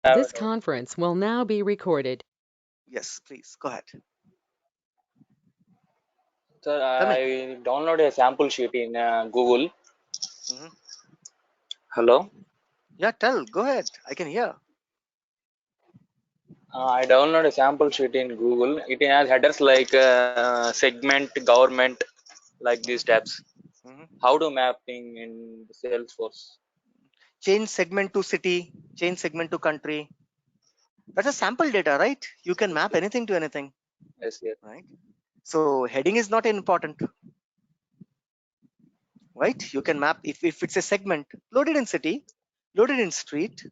This conference will now be recorded. Yes, please go ahead. Sir, Tell me. I downloaded a sample sheet in Google. Mhm. Hello. Yeah, go ahead. I can hear. I downloaded a sample sheet in Google. It has headers like segment, government, like these Mhm. tabs. Mhm. How to mapping in Salesforce? Change segment to city, change segment to country. That's a sample data, right? You can Yes, map yes, anything to anything, yes, yes. right? So heading is not important, right? You can map if it's a segment, load it in city, load it in street.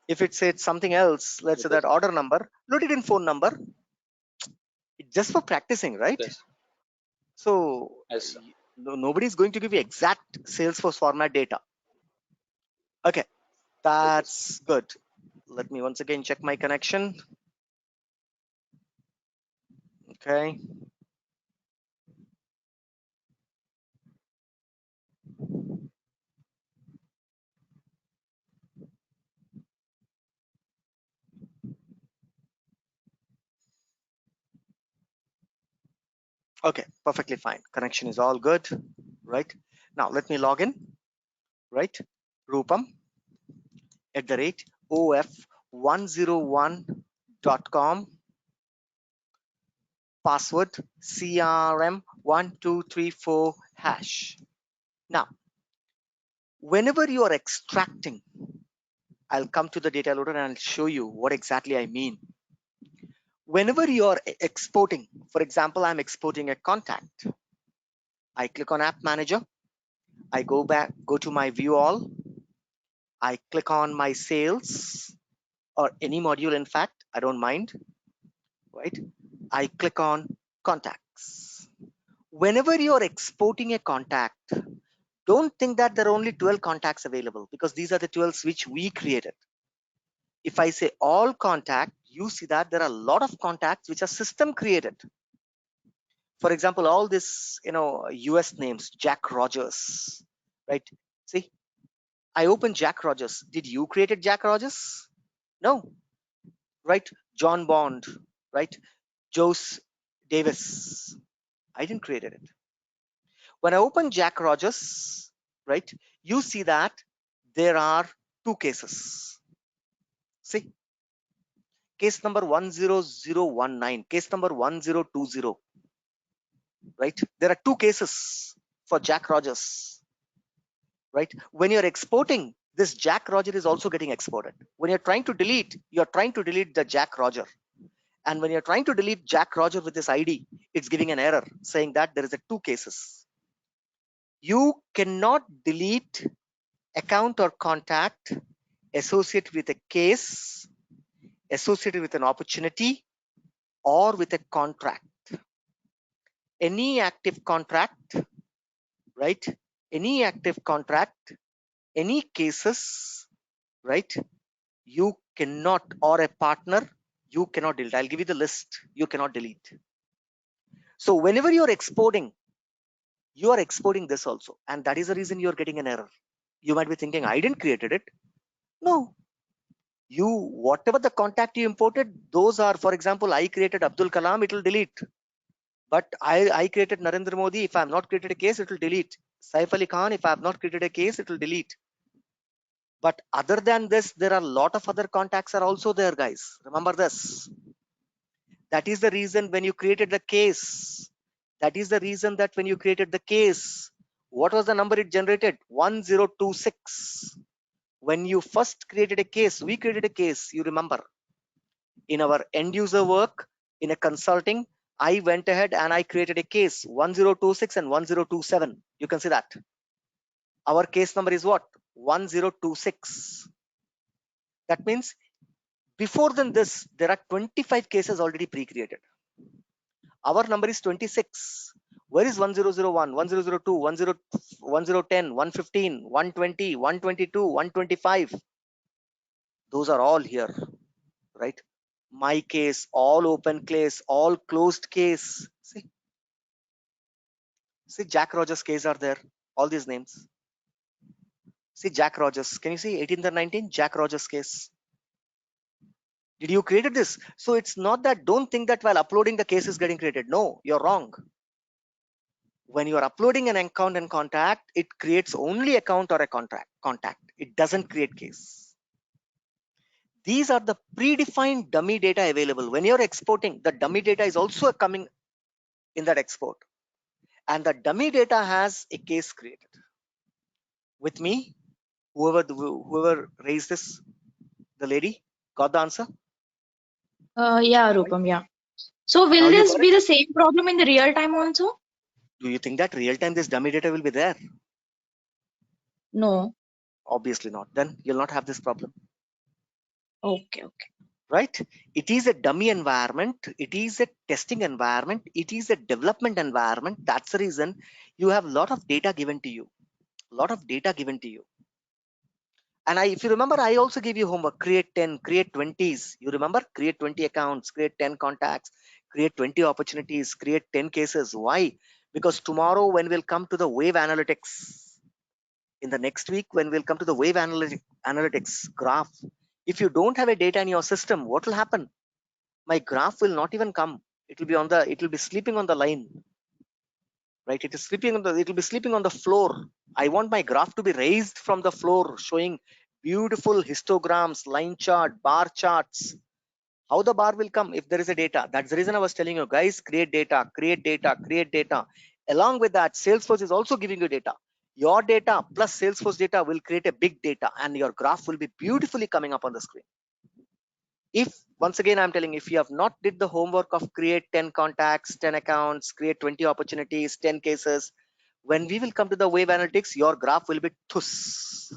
If it's something else, let's say Yes, that order number, load it in phone number. It's just for practicing, right? yes, So yes. nobody's going to give you exact Salesforce format data. Okay, Yes, yes. that's good. Let me once again check my connection. Okay. Okay, perfectly fine. Connection is all good, right? Now let me log in, right? Rupam at the rate of101.com, password CRM1234 hash. Now, whenever you are extracting, I'll come to the data loader and I'll show you what exactly I mean. Whenever you are exporting, for example, I'm exporting a contact. I click on App Manager. I go to my view all. I click on my sales or any module, in fact, I don't mind, right? I click on contacts. Whenever you're exporting a contact, don't think that there are only 12 contacts available because these are the 12 which we created. If I say all contact, you see that there are a lot of contacts which are system created. For example, all this, US names, Jack Rogers, right? See, I open Jack Rogers. Did you created Jack Rogers? No, right? John Bond, right? Jose Davis. I didn't create it. When I open Jack Rogers, right, you see that there are two cases. See, case number 10019, case number 1020, right? There are two cases for Jack Rogers, right? When you're exporting, this Jack Roger is also getting exported. When you're trying to delete the Jack Roger. And when you're trying to delete Jack Roger with this ID, it's giving an error saying that there is a two cases. You cannot delete account or contact associated with a case, associated with an opportunity, or with a contract. Any active contract, right? Any active contract, any cases, right? You cannot, or a partner, you cannot delete. I'll give you the list. You cannot delete. So whenever you're exporting, you are exporting this also, and that is the reason you're getting an error. You might be thinking, I didn't created it. No, you whatever the contact you imported, those are, for example, I created Abdul Kalam, it will delete. But I created Narendra Modi. If I have not created a case, it will delete. Saif Ali Khan, if I have not created a case, it will delete. But other than this, there are a lot of other contacts are also there, guys. Remember this. That is the reason when you created the case. That is the reason that when you created the case, what was the number it generated? 1026. When you first created a case, we created a case, you remember. In our end user work, in a consulting, I went ahead and I created a case 1026 and 1027. You can see that. Our case number is what? 1026. That means before than this, there are 25 cases already pre-created. Our number is 26. Where is 1001, 1002, 1010, 115, 120, 122, 125? Those are all here, right? My case, all open case, all closed case. See, Jack Rogers case are there. All these names. See Jack Rogers. Can you see 18th and 19th? Jack Rogers case. Did you create this? So it's not that, don't think that while uploading the case is getting created. No, you're wrong. When you are uploading an account and contact, it creates only account or a contact. It doesn't create case. These are the predefined dummy data available. When you're exporting, the dummy data is also coming in that export. And the dummy data has a case created. With me, whoever raised this, the lady, got the answer? Yeah, Right? Rupam, yeah. So Now will you this got be it? the same problem in the real time also? Do you think that real time this dummy data will be there? No. Obviously not. Then you'll not have this problem. Okay, okay. Right? It is a dummy environment. It is a testing environment. It is a development environment. That's the reason you have a lot of data given to you. A lot of data given to you. And if you remember, I also gave you homework, create 10, create 20s. You remember? Create 20 accounts, create 10 contacts, create 20 opportunities, create 10 cases. Why? Because tomorrow when we'll come to the wave analytics, in the next week, when we'll come to the wave analytics graph, if you don't have a data in your system, what will happen? My graph will not even come. It will be sleeping on the line, right? It will be sleeping on the floor. I want my graph to be raised from the floor, showing beautiful histograms, line chart, bar charts. How the bar will come if there is a data? That's the reason I was telling you guys, create data, create data, create data. Along with that, Salesforce is also giving you data. Your data plus Salesforce data will create a big data, and your graph will be beautifully coming up on the screen. If once again I'm telling, if you have not did the homework of create 10 contacts, 10 accounts, create 20 opportunities, 10 cases, when we will come to the wave analytics, your graph will be thus.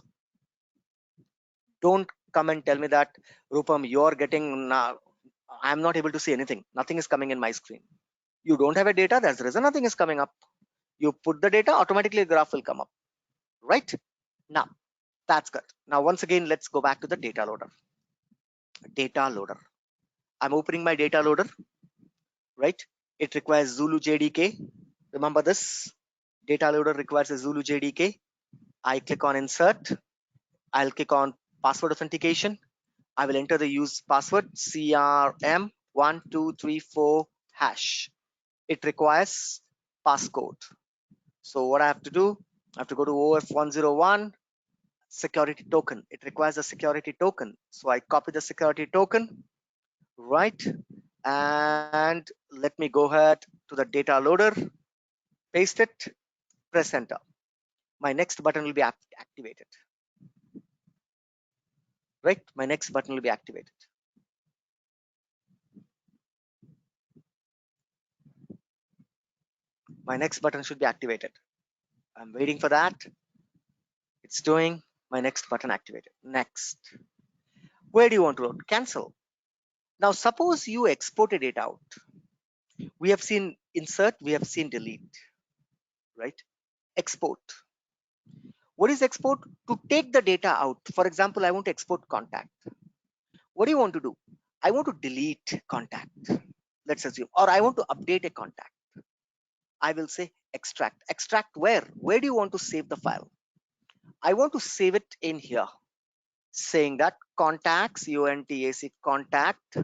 Don't come and tell me that, Rupam, you're getting now, I'm not able to see anything. Nothing is coming in my screen. You don't have a data, that's the reason nothing is coming up. You put the data, automatically the graph will come up. Right? Now, that's good. Now, once again, let's go back to the data loader. Data loader. I'm opening my data loader, right? It requires Zulu JDK. Remember this? Data loader requires a Zulu JDK. I click on insert. I'll click on password authentication. I will enter the use password CRM1234 hash. It requires passcode. So what I have to do, I have to go to OF101 security token. It requires a security token. So I copy the security token, right? And let me go ahead to the data loader, paste it, press enter. My next button will be activated, right? My next button will be activated. My next button should be activated. I'm waiting for that. It's doing. My next button activated. Next. Where do you want to load? Cancel. Now suppose you exported it out. We have seen insert, we have seen delete, right? Export. What is export? To take the data out. For example, I want to export contact. What do you want to do? I want to delete contact, let's assume, or I want to update a contact. I will say extract. Extract where? Where do you want to save the file? I want to save it in here, saying that contacts, UNTAC contact,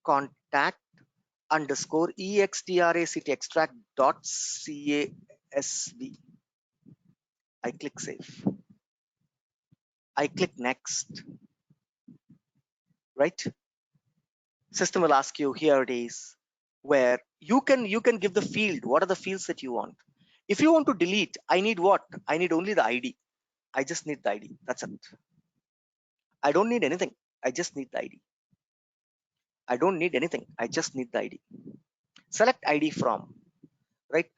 contact underscore extract extract dot casv. I click save. I click next, right? System will ask you, here it is, where you can give the field. What are the fields that you want? If you want to delete, I need what? I need only the ID. I just need the ID. That's it. I don't need anything. I just need the ID. I don't need anything. I just need the ID. Select ID from, right?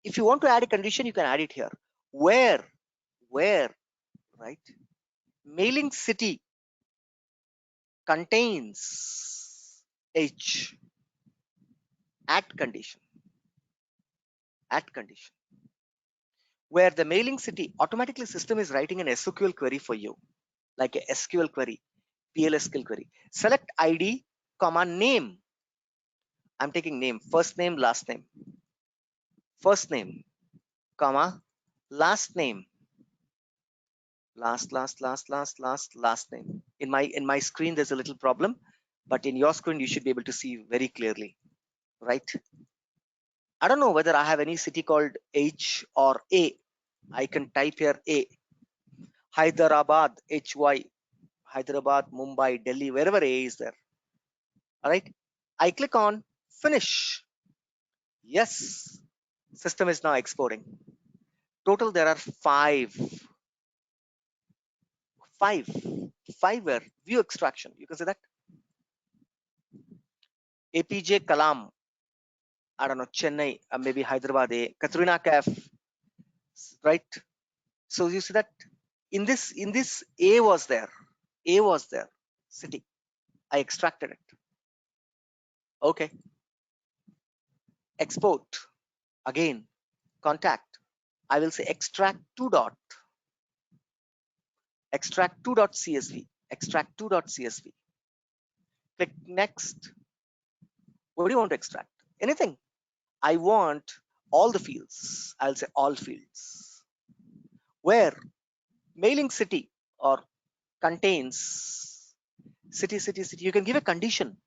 If you want to add a condition, you can add it here. Where, right? Mailing city contains H. Add condition. Add condition. Where the mailing city, automatically system is writing an SQL query for you, like a SQL query, PLSQL query. Select ID, comma name. I'm taking name, first name, last name. First name, comma, last name. Last name. In my screen, there's a little problem, but in your screen, you should be able to see very clearly, right? I don't know whether I have any city called H or A. I can type here A. Hyderabad, HY, Hyderabad, Mumbai, Delhi, wherever A is there. All right. I click on finish. Yes, system is now exporting. Total, there are five where view extraction. You can say that. APJ Kalam, I don't know, Chennai, maybe Hyderabad, Katrina Kaf, right? So you see that in this A was there, city. I extracted it. Okay. Export again. Contact. I will say extract 2.csv. Extract 2.csv. Click next. What do you want to extract? Anything. I want all the fields. I'll say all fields. Where mailing city or contains city. You can give a condition,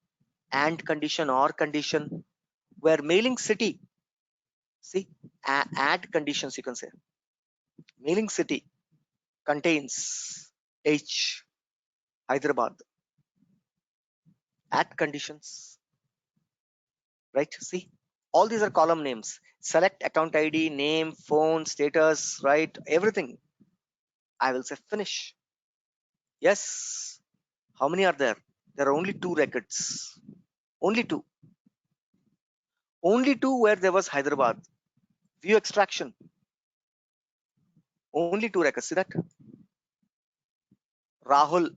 and condition or condition, where mailing city. See, add conditions. You can say mailing city contains H, Hyderabad. Add conditions, right? See, all these are column names. Select account ID, name, phone, status, right? Everything. I will say finish. Yes. How many are there? There are only 2 records. Only 2. Only 2 where there was Hyderabad. View extraction. Only 2 records. See that? Rahul.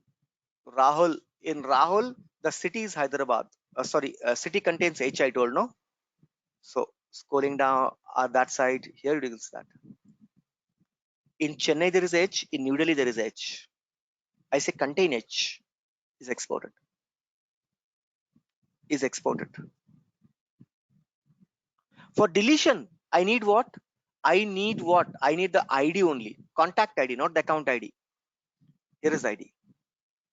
In Rahul, the city is Hyderabad. City contains H, I told, no? So scrolling down that side, here it is that. In Chennai, there is H. In New Delhi, there is H. I say contain H is exported. For deletion, I need what? I need the ID only. Contact ID, not the account ID. Here is ID.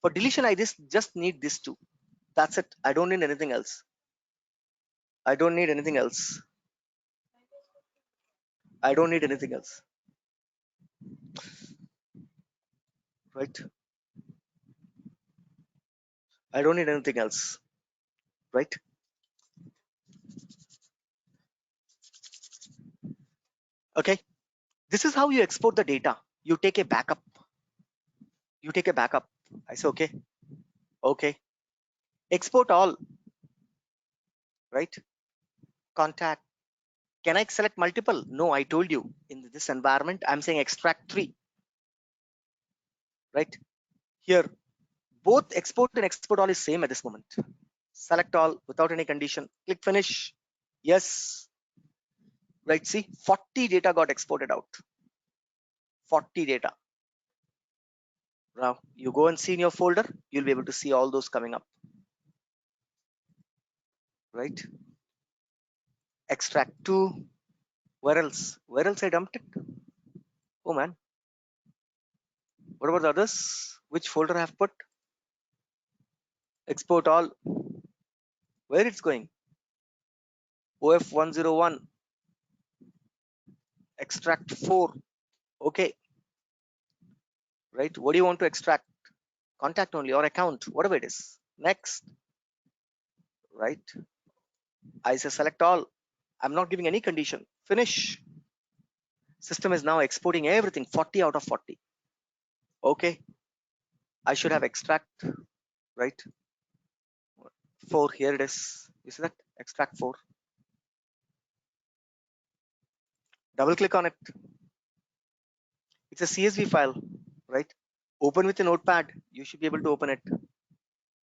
For deletion, I just need this 2. That's it. I don't need anything else. I don't need anything else. Right? I don't need anything else. Right? Okay. This is how you export the data. You take a backup. I say okay. Okay. Export all. Right? Contact. Can I select multiple? No, I told you in this environment, I'm saying extract 3. Right? Here, both export and export all is same at this moment. Select all without any condition. Click finish. Yes. Right? See, 40 data got exported out. 40 data. Now you go and see in your folder, you'll be able to see all those coming up. Right? Extract 2. Where else? Where else I dumped it? Oh man. What about the others? Which folder I have put? Export all. Where it's going? OF101. Extract 4. Okay. Right? What do you want to extract? Contact only or account, whatever it is. Next. Right? I say select all. I'm not giving any condition. Finish. System is now exporting everything, 40 out of 40. Okay. I should have extract, right? 4, here it is. You see that? Extract 4. Double click on it. It's a CSV file, right? Open with a notepad. You should be able to open it.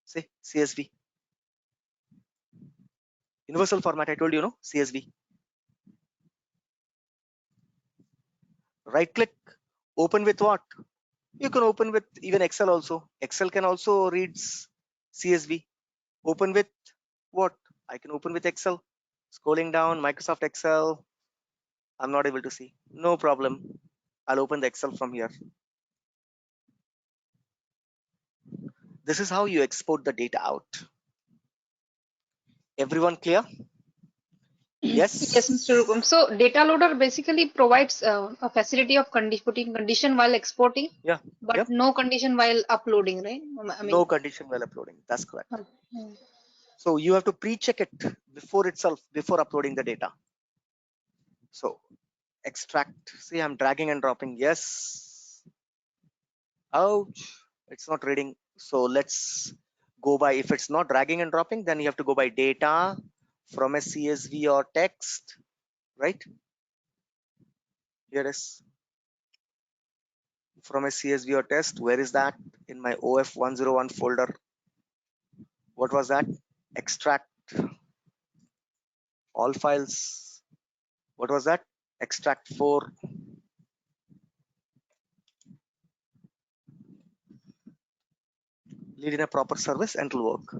Say CSV. Universal format, I told you, no? CSV. Right click. Open with what? You can open with even Excel also. Excel can also read CSV. Open with what? I can open with Excel. Scrolling down, Microsoft Excel. I'm not able to see. No problem. I'll open the Excel from here. This is how you export the data out. Everyone clear? Yes. Yes, Mr. Rupam. So data loader basically provides a facility of putting condition while exporting, Yeah. but Yep. no condition while uploading, right? I No mean, condition while uploading. That's correct. mm. So you have to pre-check it before uploading the data. So extract. See, I'm dragging and dropping. Yes. Ouch. It's not reading. So let's go by, if it's not dragging and dropping, then you have to go by data from a CSV or text, right? Here it is. From a CSV or test. Where is that? In my OF101 folder. What was that? Extract all files. What was that? Extract 4. Lead in a proper service and it'll work.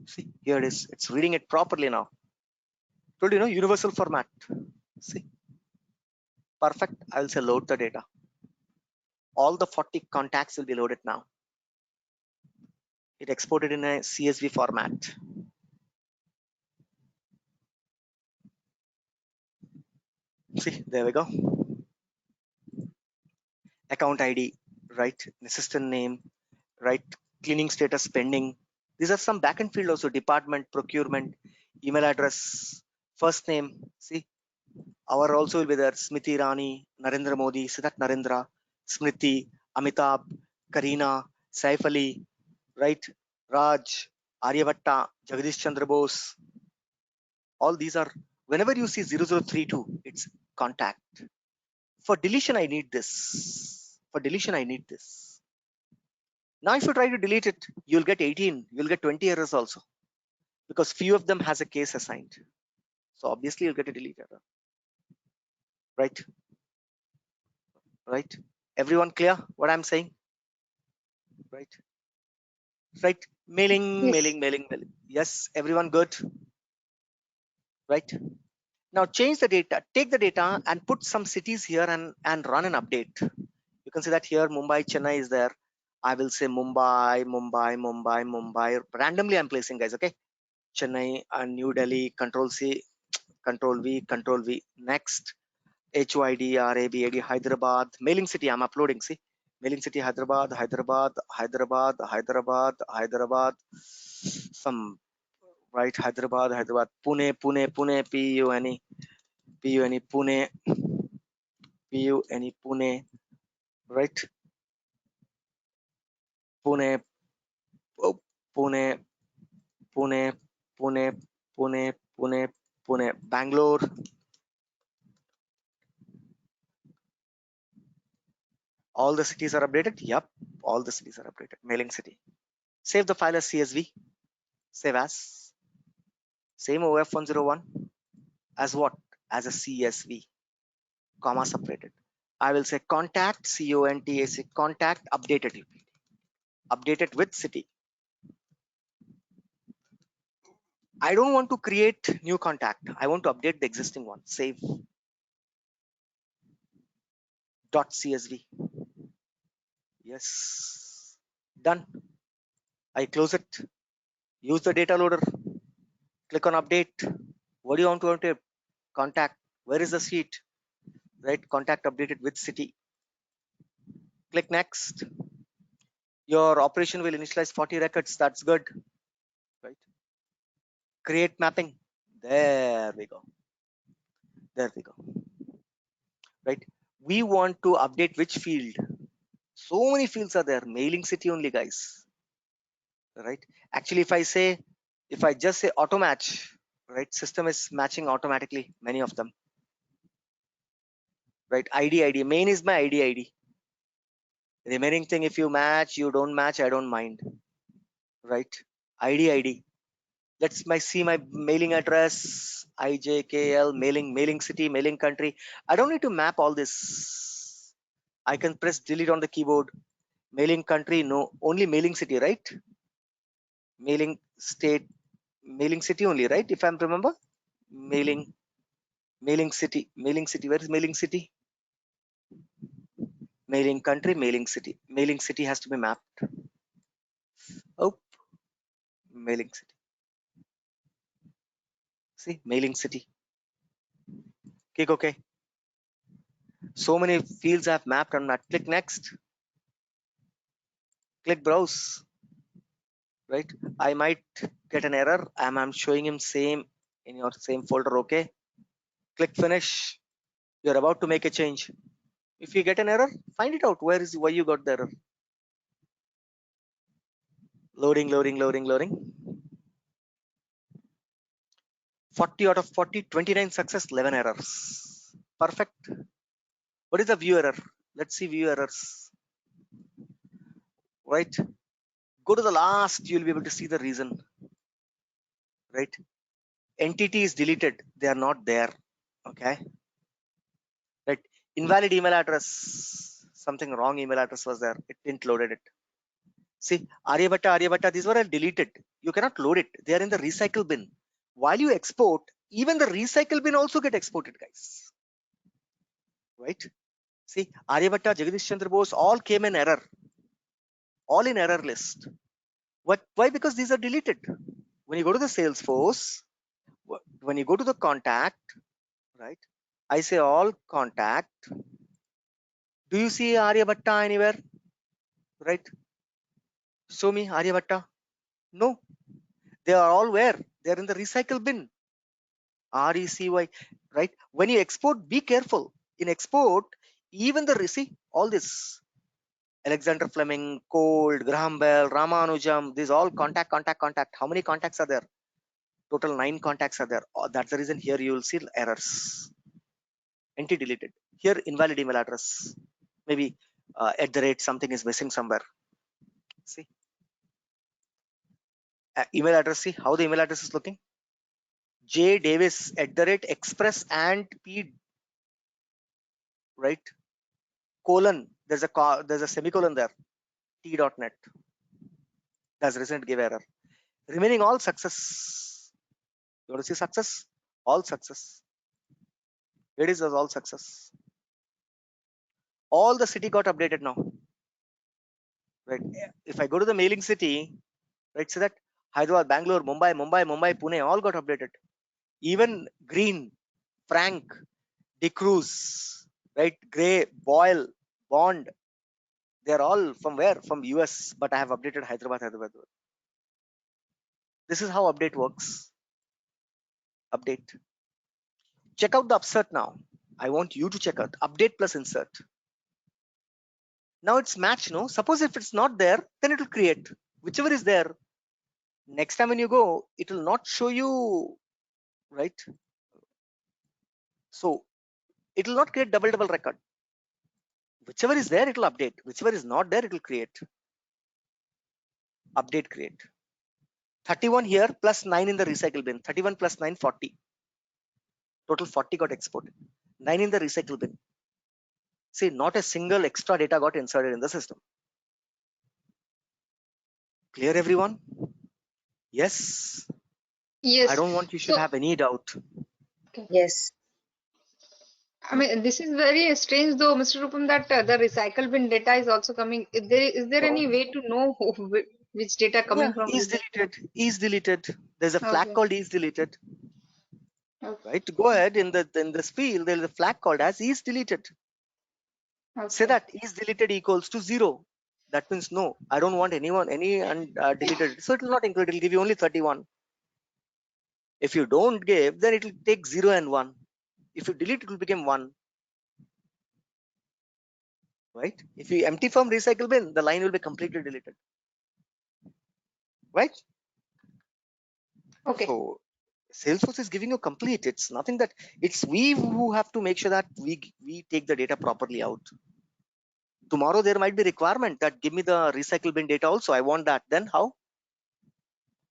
See, here it is. It's reading it properly now. Told you, know, universal format. See, perfect. I'll say load the data. All the 40 contacts will be loaded now. It exported in a CSV format. See, there we go. Account ID, right? Assistant name, right? Cleaning status pending. These are some backend field also. Department, procurement, email address, first name. See, our also will be there. Smriti Rani, Narendra Modi, Siddharth Narendra, Smriti, Amitabh, Karina, Saif Ali, right? Raj, Aryabhatta, Jagadish Chandra Bose. All these are, whenever you see 0032, it's contact. For deletion, I need this. For deletion, I need this. Now, if you try to delete it, you'll get 18, you'll get 20 errors also, because few of them has a case assigned. So obviously you'll get a delete error, right? Right? Everyone clear what I'm saying? Right? Right? Yes. Mailing. Yes, everyone good? Right? Now change the data, take the data and put some cities here and run an update. You can see that here Mumbai, Chennai is there. I will say Mumbai. Randomly I'm placing, guys, okay? Chennai and New Delhi, Control C, Control V. Next, HYD, RAB, Hyderabad. Mailing city, I'm uploading, see? Mailing city, Hyderabad. Some, right, Hyderabad, Pune, Pune, Pune, right? Pune, oh, Pune, Pune, Pune, Pune, Bangalore. All the cities are updated. Yep, all the cities are updated. Mailing city. Save the file as CSV. Save as. Same OF101 as what? As a CSV, comma separated. I will say contact, CONTAC, contact, updated. Updated with city. I don't want to create new contact. I want to update the existing one. Save .csv. Yes. Done. I close it. Use the data loader. Click on update. What do you want to update? Contact. Where is the sheet? Right? Contact updated with city. Click next. Your operation will initialize 40 records. That's good. Right? Create mapping. There we go. There we go. Right? We want to update which field? So many fields are there. Mailing city only, guys. Right? Actually, if I just say auto match, right? System is matching automatically, many of them. Right? ID. Main is my ID. Remaining thing, if you match, you don't match, I don't mind. Right? ID. Let's see my mailing address, IJKL, mailing city, mailing country. I don't need to map all this. I can press delete on the keyboard. Mailing country, no, only mailing city, right? Mailing state, mailing city only, right? If I remember, mailing city. Where is mailing city? Mailing country, mailing city. Mailing city has to be mapped. Oh, mailing city. See, mailing city. Click OK. So many fields I have mapped on that. Click next. Click browse. Right? I might get an error. I'm showing him same in your same folder. Okay. Click finish. You're about to make a change. If you get an error, find it out. Why you got the error? Loading, loading, loading, loading. 40 out of 40, 29 success, 11 errors. Perfect. What is the view error? Let's see view errors. Right. Go to the last. You'll be able to see the reason. Right. Entity is deleted. They are not there. Okay. Right. Invalid email address. Something wrong email address was there. It didn't loaded it. See, Aryabhatta, these were all deleted. You cannot load it. They are in the recycle bin. While you export, even the recycle bin also get exported, guys. Right? See, Aryabhatta, Jagadish Chandra Bose all came in error. All in error list. What? Why? Because these are deleted. When you go to the Salesforce, when you go to the contact, right? I say all contact. Do you see Aryabhatta anywhere? Right? Show me Aryabhatta. No. They are all where? They are in the recycle bin. RECY, right? When you export, be careful. In export, even the receipt, all this Alexander Fleming, Cold, Graham Bell, Ramanujam, these all contact. How many contacts are there? Total 9 contacts are there. That's the reason here you will see errors. Entity deleted. Here invalid email address. Maybe at the rate something is missing somewhere. See, email address. See how the email address is looking. J Davis at the rate express and P, right? Colon. There's a semicolon there. T.net. That's the reason it gave error. Remaining all success. You want to see success? All success. It is all success. All the city got updated now. Right. If I go to the mailing city, right, so that Hyderabad, Bangalore, Mumbai, Pune, all got updated. Even Green, Frank, DeCruz, right, Gray, Boyle, Bond, they're all from where? From US, but I have updated Hyderabad. This is how update works. Update. Check out the upsert now. I want you to check out update plus insert. Now it's match, no? Suppose if it's not there, then it will create. Whichever is there. Next time when you go, it will not show you, right? So it will not create double record. Whichever is there, it will update. Whichever is not there, it will create. Update, create. 31 here plus 9 in the recycle bin. 31 plus 9, 40. Total 40 got exported. 9 in the recycle bin. See, not a single extra data got inserted in the system. Clear, everyone? Yes. Yes. I don't want you should So, have any doubt. Yes. I mean, this is very strange, though, Mr. Rupam, that the recycle bin data is also coming. Is there No. any way to know which data coming Yeah, from is which? deleted. Is deleted. There's a flag Okay. called is deleted. Okay. Right? Go ahead in this field. There's a flag called as is deleted. Say Okay. that is deleted equals to 0. That means no. I don't want any deleted. So it will not include. It will give you only 31. If you don't give, then it will take 0 and 1. If you delete, it will become 1. Right? If you empty from recycle bin, the line will be completely deleted. Right? Okay. So Salesforce is giving you complete. It's nothing that it's we who have to make sure that we take the data properly out. Tomorrow there might be requirement that give me the recycle bin data also. I want that. Then how?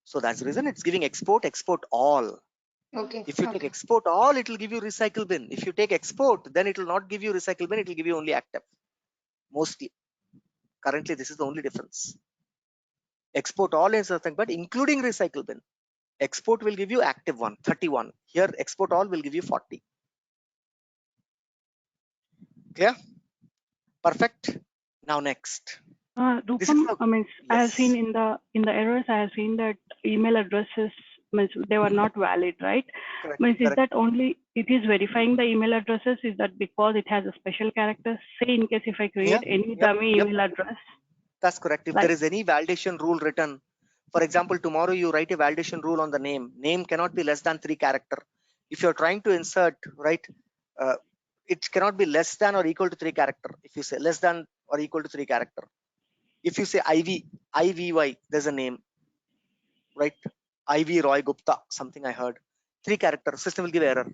So that's the reason it's giving export all. Okay. If you take Okay. export all, it will give you recycle bin. If you take export, then it will not give you recycle bin. It will give you only active. Mostly. Currently, this is the only difference. Export all is nothing but including recycle bin. Export will give you active one, 31. Here, export all will give you 40. Clear? Perfect. Now next. This is Rupam, a, I mean, I have seen yes. in the errors, I have seen that email addresses means they were not valid, right? Correct. Means is Correct. that only it is verifying the email addresses? Is that because it has a special character? Say in case if I Yeah. create any Yep. dummy Yep. email address, That's correct. If like there is any validation rule written, for example, tomorrow you write a validation rule on the name. Name cannot be less than 3 character. If you're trying to insert, right, uh, it cannot be less than or equal to 3 character. If you say less than or equal to 3 character. If you say IVY, there's a name, right? IV Roy Gupta, something I heard. 3 character, system will give error,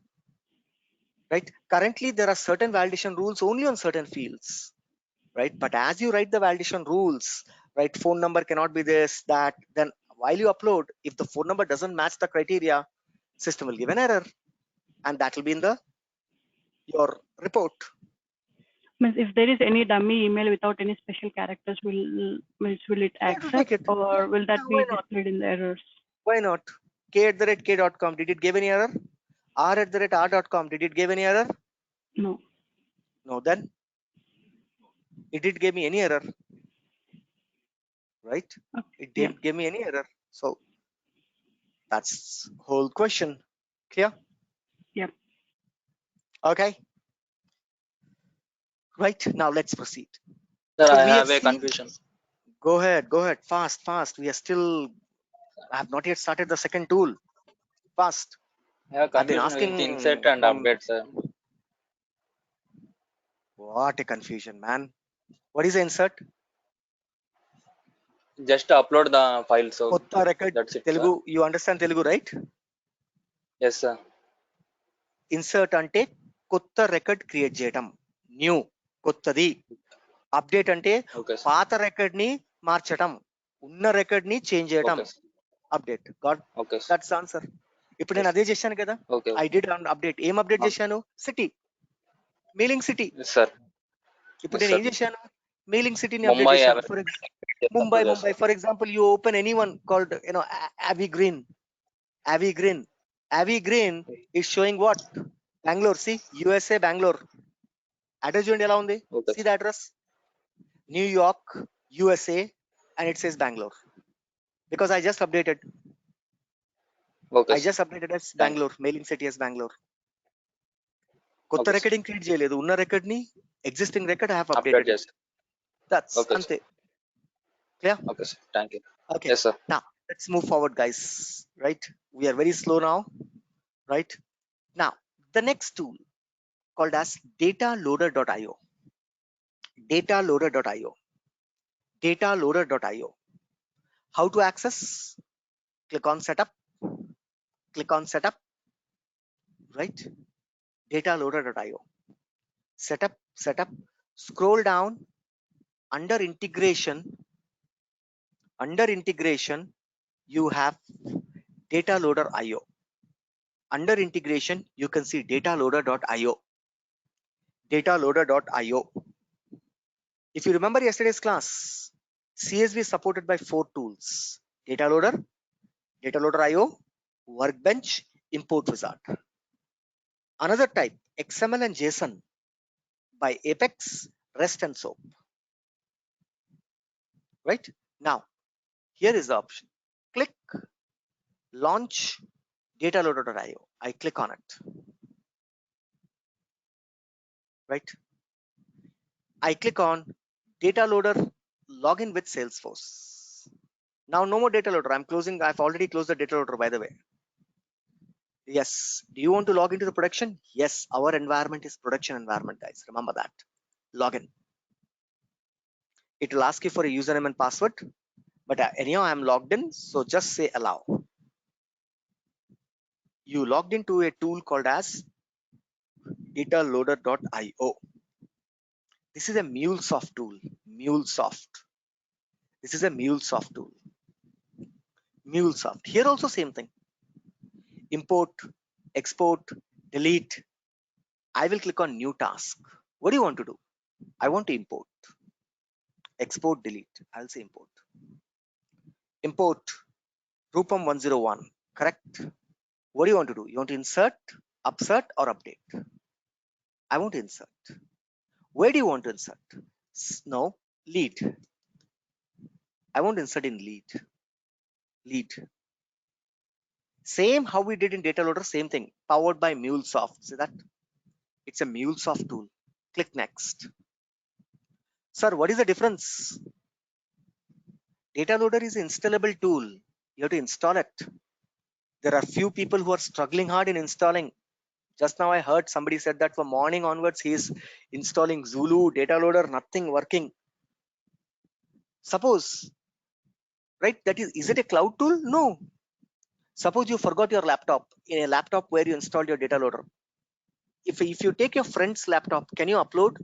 right? Currently, there are certain validation rules only on certain fields, right? But as you write the validation rules, right, phone number cannot be this, that, then while you upload, if the phone number doesn't match the criteria, system will give an error, and that will be in the your report. means if there is any dummy email without any special characters, will it Yeah, to accept take it. or will Yeah, that why be not? displayed in the errors? Why not? k@k.com, did it give any error? r@r.com, did it give any error? No. No, then it did give me any error, right? Okay. It Yeah. didn't give me any error. So that's whole question. Clear? Yeah. Okay. Right, now let's proceed. Sir, So I we have have a seen, confusion. go ahead, fast. We are still, I have not yet started the second tool. Fast. I have I've been confusion with insert asking and from, update, sir. what a confusion, man. What is the insert? Just upload the file, so Kotta record, that's it, sir. Telugu, you understand Telugu, right? Yes, sir. Insert ante కొత్త record create చేయటం, new, కొత్తది. Update అంటే Okay, sir. పాత record ని మార్చటం, ఉన్న record ని change చేయటం. Okay, sir. Update. Got, Okay, sir. That's answer. ఇప్పుడు నేను Yes. అదే చేశాను కదా. Okay. I did update. ఏం అప్డేట్ చేశాను? City, mailing city. Yes, sir. ఇప్పుడు Yes, నేను sir. ఏం చేశాను? మెయిలింగ్ సిటీని అప్డేట్ Mumbai, చేశాను. ఫర్ upload ముంబై. చేస్తా. For example you open any one called Avi Green. Avi Green is showing what? Bangalore. See, USA, Bangalore. Address చూడండి ఎలా ఉంది? Okay, See sir. the address? New York, USA, and it says Bangalore. Because I just updated. Okay, I sir. just updated as Thank Bangalore, mailing city as Bangalore. కొత్త Okay, sir. Recording create చేయలేదు, ఉన్న record ని, existing record I have Update updated it. చేస్తా. That's Okay, sir. అంతే. Clear? Okay, sir. Thank you. Okay. Yes, sir. Now let's move forward, guys. Right? We are very slow now. Right? Now the next tool called as dataloader.io. Dataloader.io. Dataloader.io. How to access? Click on setup. Click on setup. Right? Dataloader.io. Setup. Scroll down. Under integration, you have dataloader.io. Under integration, you can see dataloader.io. Dataloader.io. If you remember yesterday's class, CSV is supported by 4 tools: dataloader, dataloader.io, workbench, import wizard. Another type, XML and JSON by Apex, REST and SOAP. Right? Now, here is the option. Click launch dataloader.io. I click on it. Right? I click on data loader, login with Salesforce. Now no more data loader. I've already closed the data loader, by the way. Yes. Do you want to log into the production? Yes. Our environment is production environment, guys. Remember that. Login. It will ask you for a username and password, but anyhow, I'm logged in. So just say allow. You logged into a tool called as dataloader.io. This is a MuleSoft tool. MuleSoft. This is a MuleSoft tool. MuleSoft. Here also same thing. Import, export, delete. I will click on new task. What do you want to do? I want to import. Export, delete. I'll say import. Import Rupam 101. Correct. What do you want to do? You want to insert, upsert, or update? I want to insert. Where do you want to insert? No, lead. I won't insert in lead. Lead. Same how we did in data loader, same thing, powered by MuleSoft. See that? It's a MuleSoft tool. Click next. Sir, what is the difference? Data loader is an installable tool. You have to install it. There are few people who are struggling hard in installing. Just now I heard somebody said that from morning onwards he is installing Zulu, data loader, nothing working. Suppose, right, that is it a cloud tool? No. Suppose you forgot your laptop in a laptop where you installed your data loader. If you take your friend's laptop, can you upload?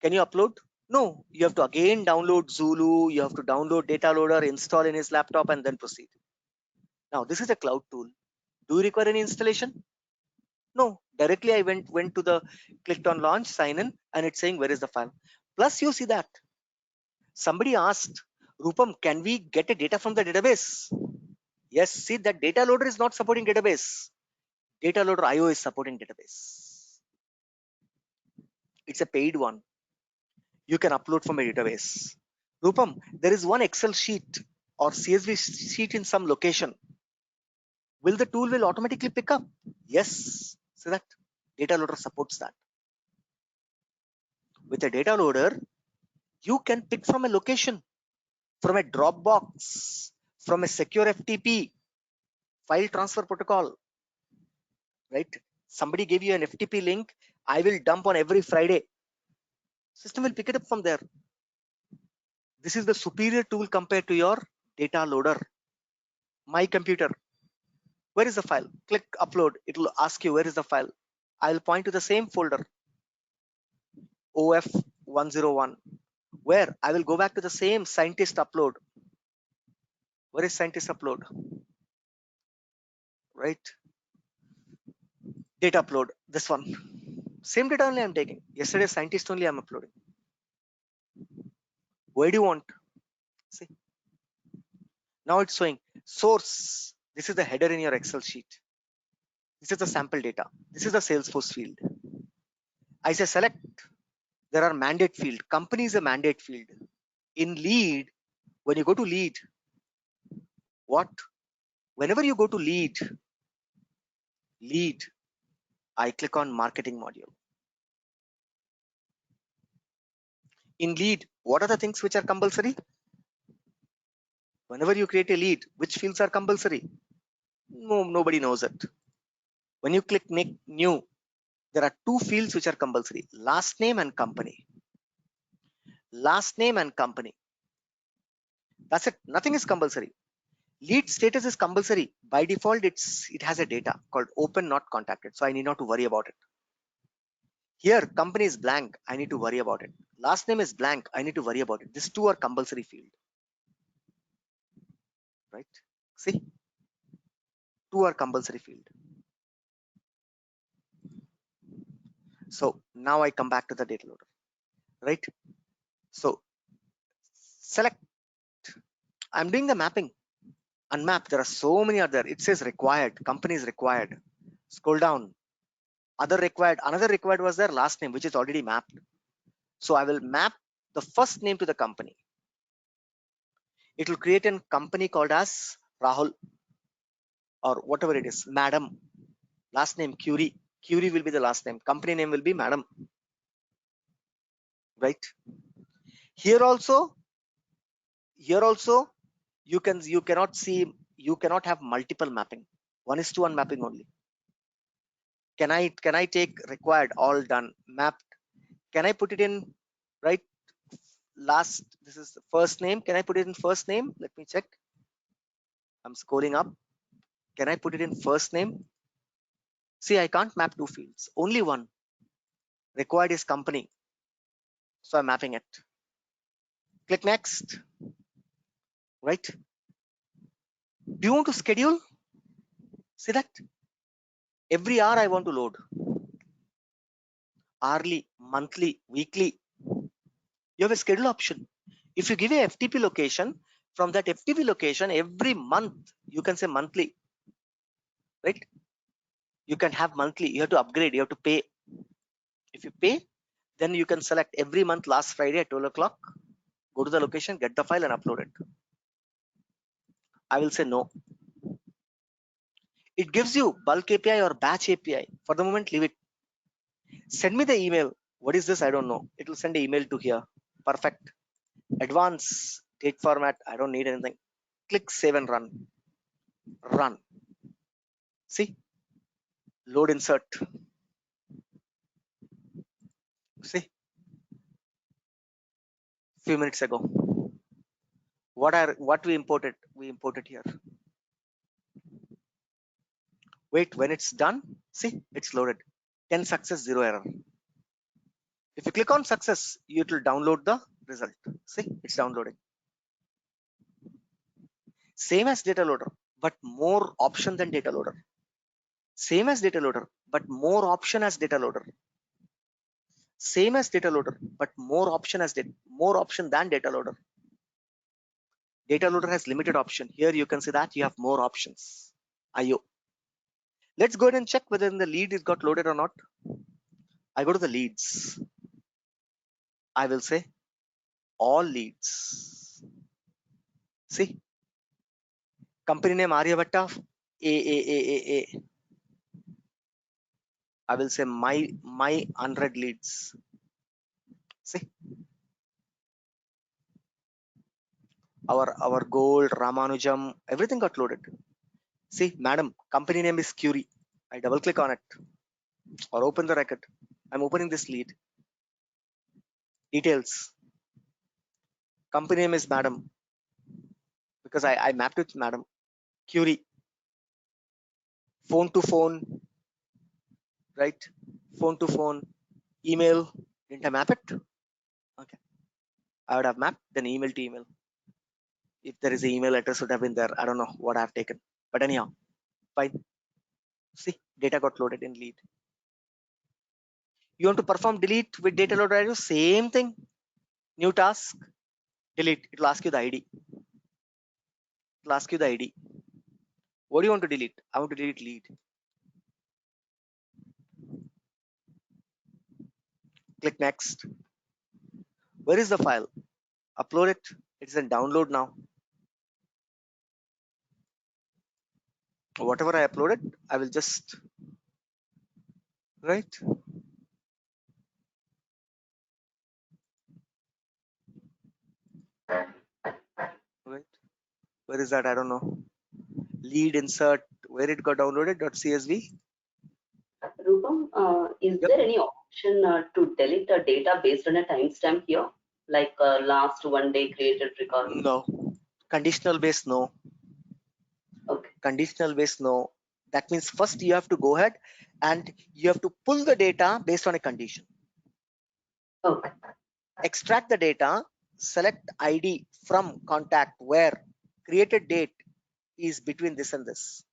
Can you upload? No, you have to again download Zulu, you have to download data loader, install in his laptop and then proceed. Now this is a cloud tool. Do you require any installation? No, directly I went to the, clicked on launch, sign in, and it's saying where is the file. Plus you see that somebody asked, Rupam, can we get a data from the database? Yes, see that data loader is not supporting database. Data loader IO is supporting database. It's a paid one. You can upload from a database. Rupam, there is one Excel sheet or CSV sheet in some location. Will the tool will automatically pick up? Yes. So that data loader supports that. With a data loader, you can pick from a location, from a Dropbox, from a secure FTP, file transfer protocol, right? Somebody gave you an FTP link. I will dump on every Friday. System will pick it up from there. This is the superior tool compared to your data loader. My computer. Where is the file? Click upload. It will ask you where is the file. I will point to the same folder, OF101, where I will go back to the same scientist upload. Where is scientist upload? Right? Data upload. This one. Same data only I'm taking. Yesterday scientist only I'm uploading. Where do you want? See. Now it's showing source. This is the header in your Excel sheet. This is the sample data. This is the Salesforce field. I say select. There are mandate field. Company is a mandate field. In lead, when you go to lead, what? Whenever you go to lead, I click on marketing module. In lead, what are the things which are compulsory? Whenever you create a lead, which fields are compulsory? No, nobody knows it. When you click make new, there are two fields which are compulsory: last name and company. Last name and company. That's it. Nothing is compulsory. Lead status is compulsory. By default, it has a data called open not contacted. So I need not to worry about it. Here, company is blank. I need to worry about it. Last name is blank. I need to worry about it. These two are compulsory field. Right? See? Two are compulsory field. So now I come back to the data loader. Right? So select. I'm doing the mapping. Unmap. There are so many other. It says required. Company is required. Scroll down. Other required. Another required was their last name, which is already mapped. So I will map the first name to the company. It will create a company called as Rahul or whatever it is, Madam. Last name Curie. Curie will be the last name. Company name will be Madam. Right? Here also, you cannot have multiple mapping. 1:1 mapping only. Can I take required, all done, mapped? Can I put it in right? Last, this is the first name. Can I put it in first name? Let me check. I'm scrolling up. Can I put it in first name? See, I can't map two fields, only one. Required is company. So I'm mapping it. Click next. Right? Do you want to schedule? See that? Every hour I want to load. Hourly, monthly, weekly. You have a schedule option. If you give a FTP location, from that FTP location, every month, you can say monthly. Right? You can have monthly. You have to upgrade. You have to pay. If you pay, Then you can select every month last Friday at 12 o'clock, go to the location, get the file and upload it. I will say no. It gives you bulk API or batch API. For the moment, leave it. Send me the email. What is this? I don't know. It will send an email to here. Perfect. Advance date format. I don't need anything. Click save and run. Run. See? Load insert. See? Few minutes ago. What we imported? We imported here. Wait, when it's done, see, it's loaded. 10 success, 0 error. If you click on success, it will download the result. See, it's downloading. Same as data loader, but more option than data loader. Same as data loader, but more option as data loader. Same as data loader, but more option than data loader. Data loader has limited option. Here you can see that you have more options. IO. Let's go ahead and check whether the lead is got loaded or not. I go to the leads. I will say all leads. See, company name Aryabhatta A. I will say my 100 leads. See, our gold Ramanujam, everything got loaded. See, madam, company name is Curie. I double click on it or open the record. I'm opening this lead. Details. Company name is madam because I mapped it madam. Curie. Phone to phone, right? Phone to phone. Email. Didn't I map it? Okay. I would have mapped, then email to email. If there is an email address would have been there. I don't know what I've taken. But anyhow, fine. See, data got loaded in lead. You want to perform delete with data loader IO, same thing. New task, delete. It will ask you the ID. It will ask you the ID. What do you want to delete? I want to delete lead. Click next. Where is the file? Upload it. It's in download now. Whatever I uploaded, I will just, right? Right. Where is that? I don't know. Lead insert. Where it got downloaded? .csv. Rupam, is Yep. there any option to delete a data based on a timestamp here, like last one day created record? No. Conditional base, no. Okay. Conditional base, no. That means first you have to go ahead and you have to pull the data based on a condition. Okay. Extract the data, select ID from contact where created date is between this and this.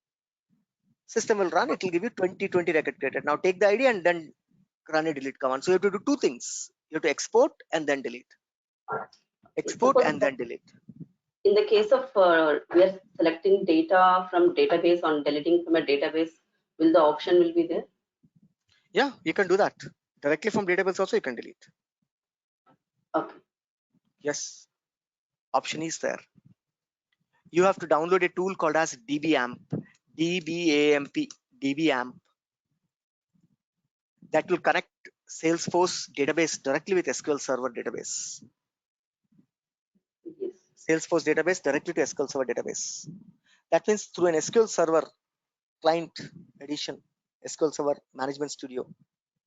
System will run, it will give you 2020 record created. Now take the ID and then run a delete command. So you have to do two things. You have to export and then delete. Export and then delete. In the case of we are selecting data from database on deleting from a database, will the option will be there? Yeah, you can do that. Directly from database also you can delete. Okay. Yes, option is there. You have to download a tool called as DBAMP. DBAMP. DBAMP. That will connect Salesforce database directly with SQL Server database. Yes. Salesforce database directly to SQL Server database. That means through an SQL Server client edition, SQL Server Management Studio,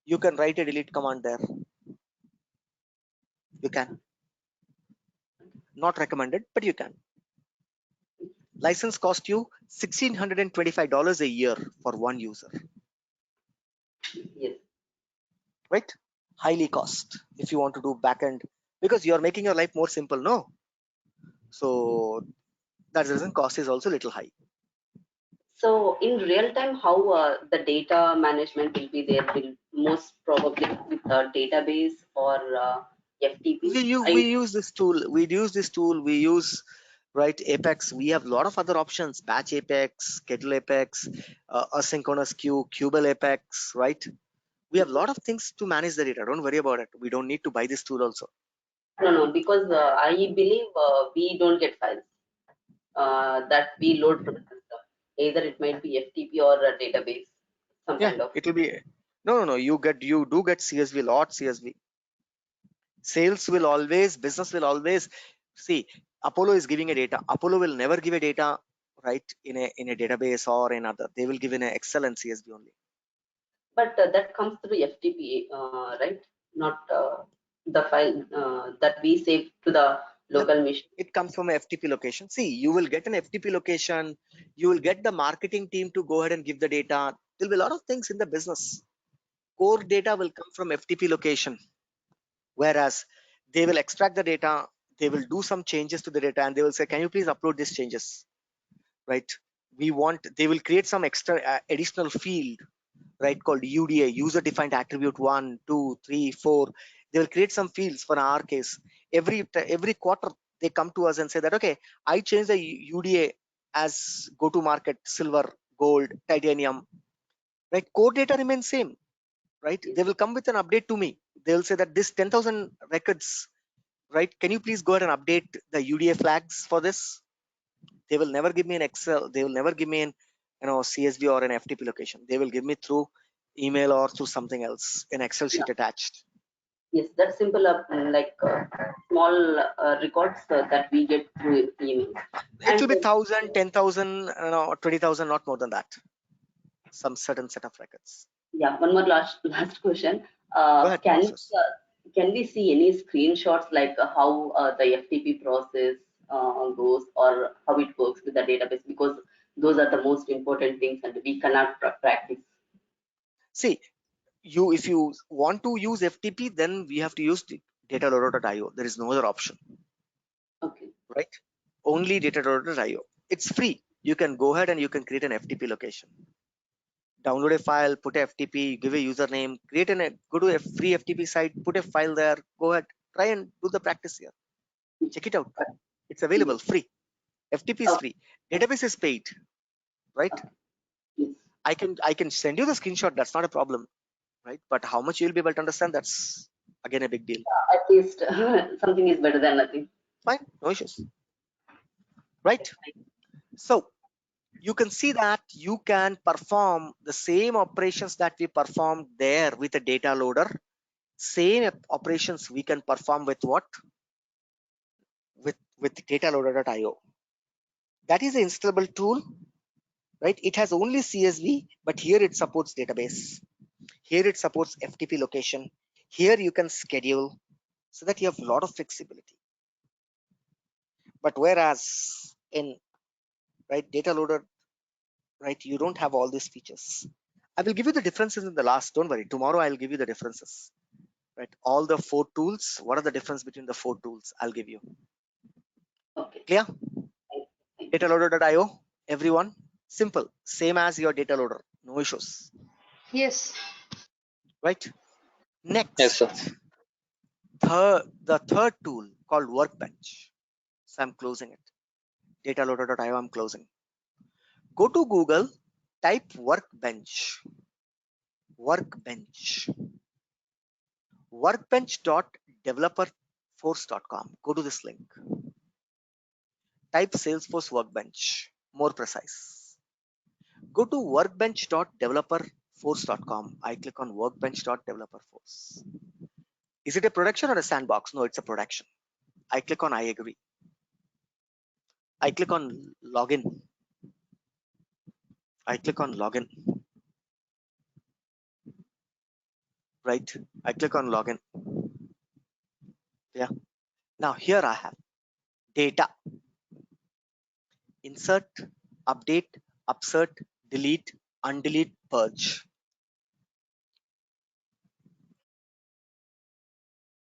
you can write a delete command there. You can. Not recommended, but you can. License cost you $1,625 a year for one user. Yes. Right? Highly cost if you want to do backend because you are making your life more simple, no? So that's the reason cost is also a little high. So in real time, how the data management will be there? Will most probably with a database or FTP? We use this tool. We use right Apex. We have a lot of other options: batch Apex, Kettle Apex, asynchronous queue, Kubel Apex, right? We have a lot of things to manage the data. Don't worry about it. We don't need to buy this tool also. No, because I believe we don't get files that we load from the system. Either it might be FTP or a database, some Yeah, kind of. it will be. No. You do get CSV, lot CSV. Sales will always, business will always see. Apollo is giving a data. Apollo will never give a data, right, in a database or in other. They will give in an Excel and CSV only. But that comes through FTP, right? Not the file that we save to the No, local machine. it comes from a FTP location. See, you will get an FTP location. You will get the marketing team to go ahead and give the data. There'll be a lot of things in the business. Core data will come from FTP location, whereas they will extract the data. They will do some changes to the data, and they will say, "Can you please upload these changes?" Right? They will create some extra additional field, right, called UDA, user defined attribute 1, 2, 3, 4. They will create some fields. For our case, every quarter they come to us and say that, okay, I change the UDA as go to market silver, gold, titanium, right? Core data remains same, right? They will come with an update to me. They will say that this 10,000 records, right, can you please go ahead and update the UDA flags for this? They will never give me an Excel. They will never give me an CSV or an FTP location. They will give me through email or through something else, an Excel sheet Yeah. attached. Yes, that's simple. Like small records that we get through email. It will And be 1,000, 10,000, 20,000, not more than that. Some certain set of records. yeah, one more last question. Go ahead, Can Moses. can we see any screenshots like how the FTP process goes or how it works with the database? Because those are the most important things, and we cannot practice. See, if you want to use FTP, then we have to use dataloader.io. There is no other option, Okay. right? Only dataloader.io. It's free. You can go ahead and you can create an FTP location. Download a file, put a FTP, give a username, go to a free FTP site, put a file there, go ahead, try and do the practice here. Check it out. It's available free. FTP is Okay. free. Database is paid, right? Yes. I can send you the screenshot. That's not a problem, right? But how much you'll be able to understand, that's again a big deal. At least something is better than nothing. Fine, no issues, right? So you can see that you can perform the same operations that we performed there with a data loader. Same operations we can perform with what? With dataloader.io. That is an installable tool, right? It has only CSV, but here it supports database. Here it supports FTP location. Here you can schedule, so that you have a lot of flexibility. But whereas in data loader, right, you don't have all these features. I will give you the differences in the last. Don't worry. Tomorrow I'll give you the differences. Right, all the 4 tools. What are the difference between the 4 tools? I'll give you. Okay. Clear? Dataloader.io. Everyone, simple, same as your data loader. No issues. Yes. Right. Next, Yes, sir. the third tool called Workbench. So I'm closing it. Dataloader.io. I'm closing. Go to Google, type Workbench. Workbench. Workbench.developerforce.com. Go to this link. Type Salesforce Workbench. More precise. Go to workbench.developerforce.com. I click on workbench.developerforce. Is it a production or a sandbox? No, it's a production. I click on I agree. I click on login. I click on login. Right. I click on login. Yeah. Now here I have data. Insert, update, upsert, delete, undelete, purge.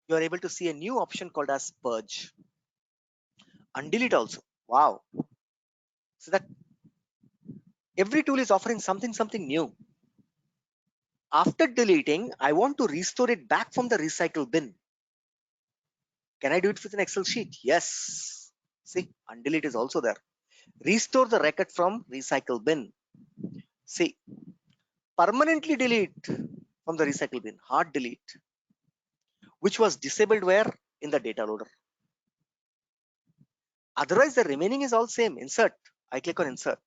You are able to see a new option called as purge. Undelete also. Wow. So that every tool is offering something new. After deleting, I want to restore it back from the recycle bin. Can I do it with an Excel sheet? Yes. See, undelete is also there. Restore the record from recycle bin. See, permanently delete. from the recycle bin, hard delete, which was disabled where? In the data loader. Otherwise, the remaining is all same. Insert. I click on insert.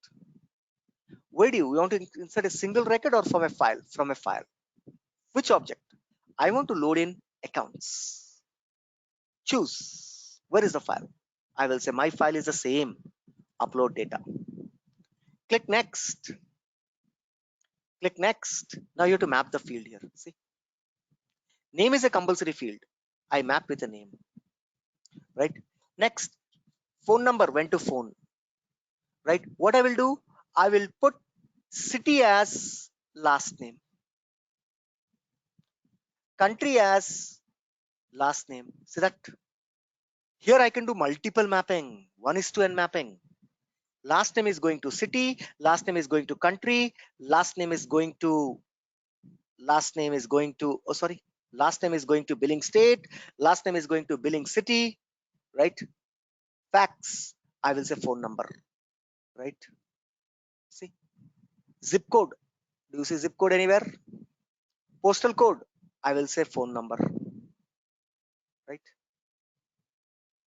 Where do you want to insert a single record or from a file? From a file. Which object? I want to load in accounts. Choose. Where is the file? I will say my file is the same. Upload data. Click next. Click next. Now you have to map the field here. See, name is a compulsory field. I map with a name. Right. Next, phone number went to phone. Right. What I will do? I will put city as last name. Country as last name. See that? Here I can do multiple mapping. 1:n mapping. Last name is going to city. Last name is going to country. Last name is going to. Last name is going to. Oh, sorry. Last name is going to billing state. Last name is going to billing city. Right. Fax. I will say phone number. Right. See. Zip code. Do you see zip code anywhere? Postal code. I will say phone number. Right.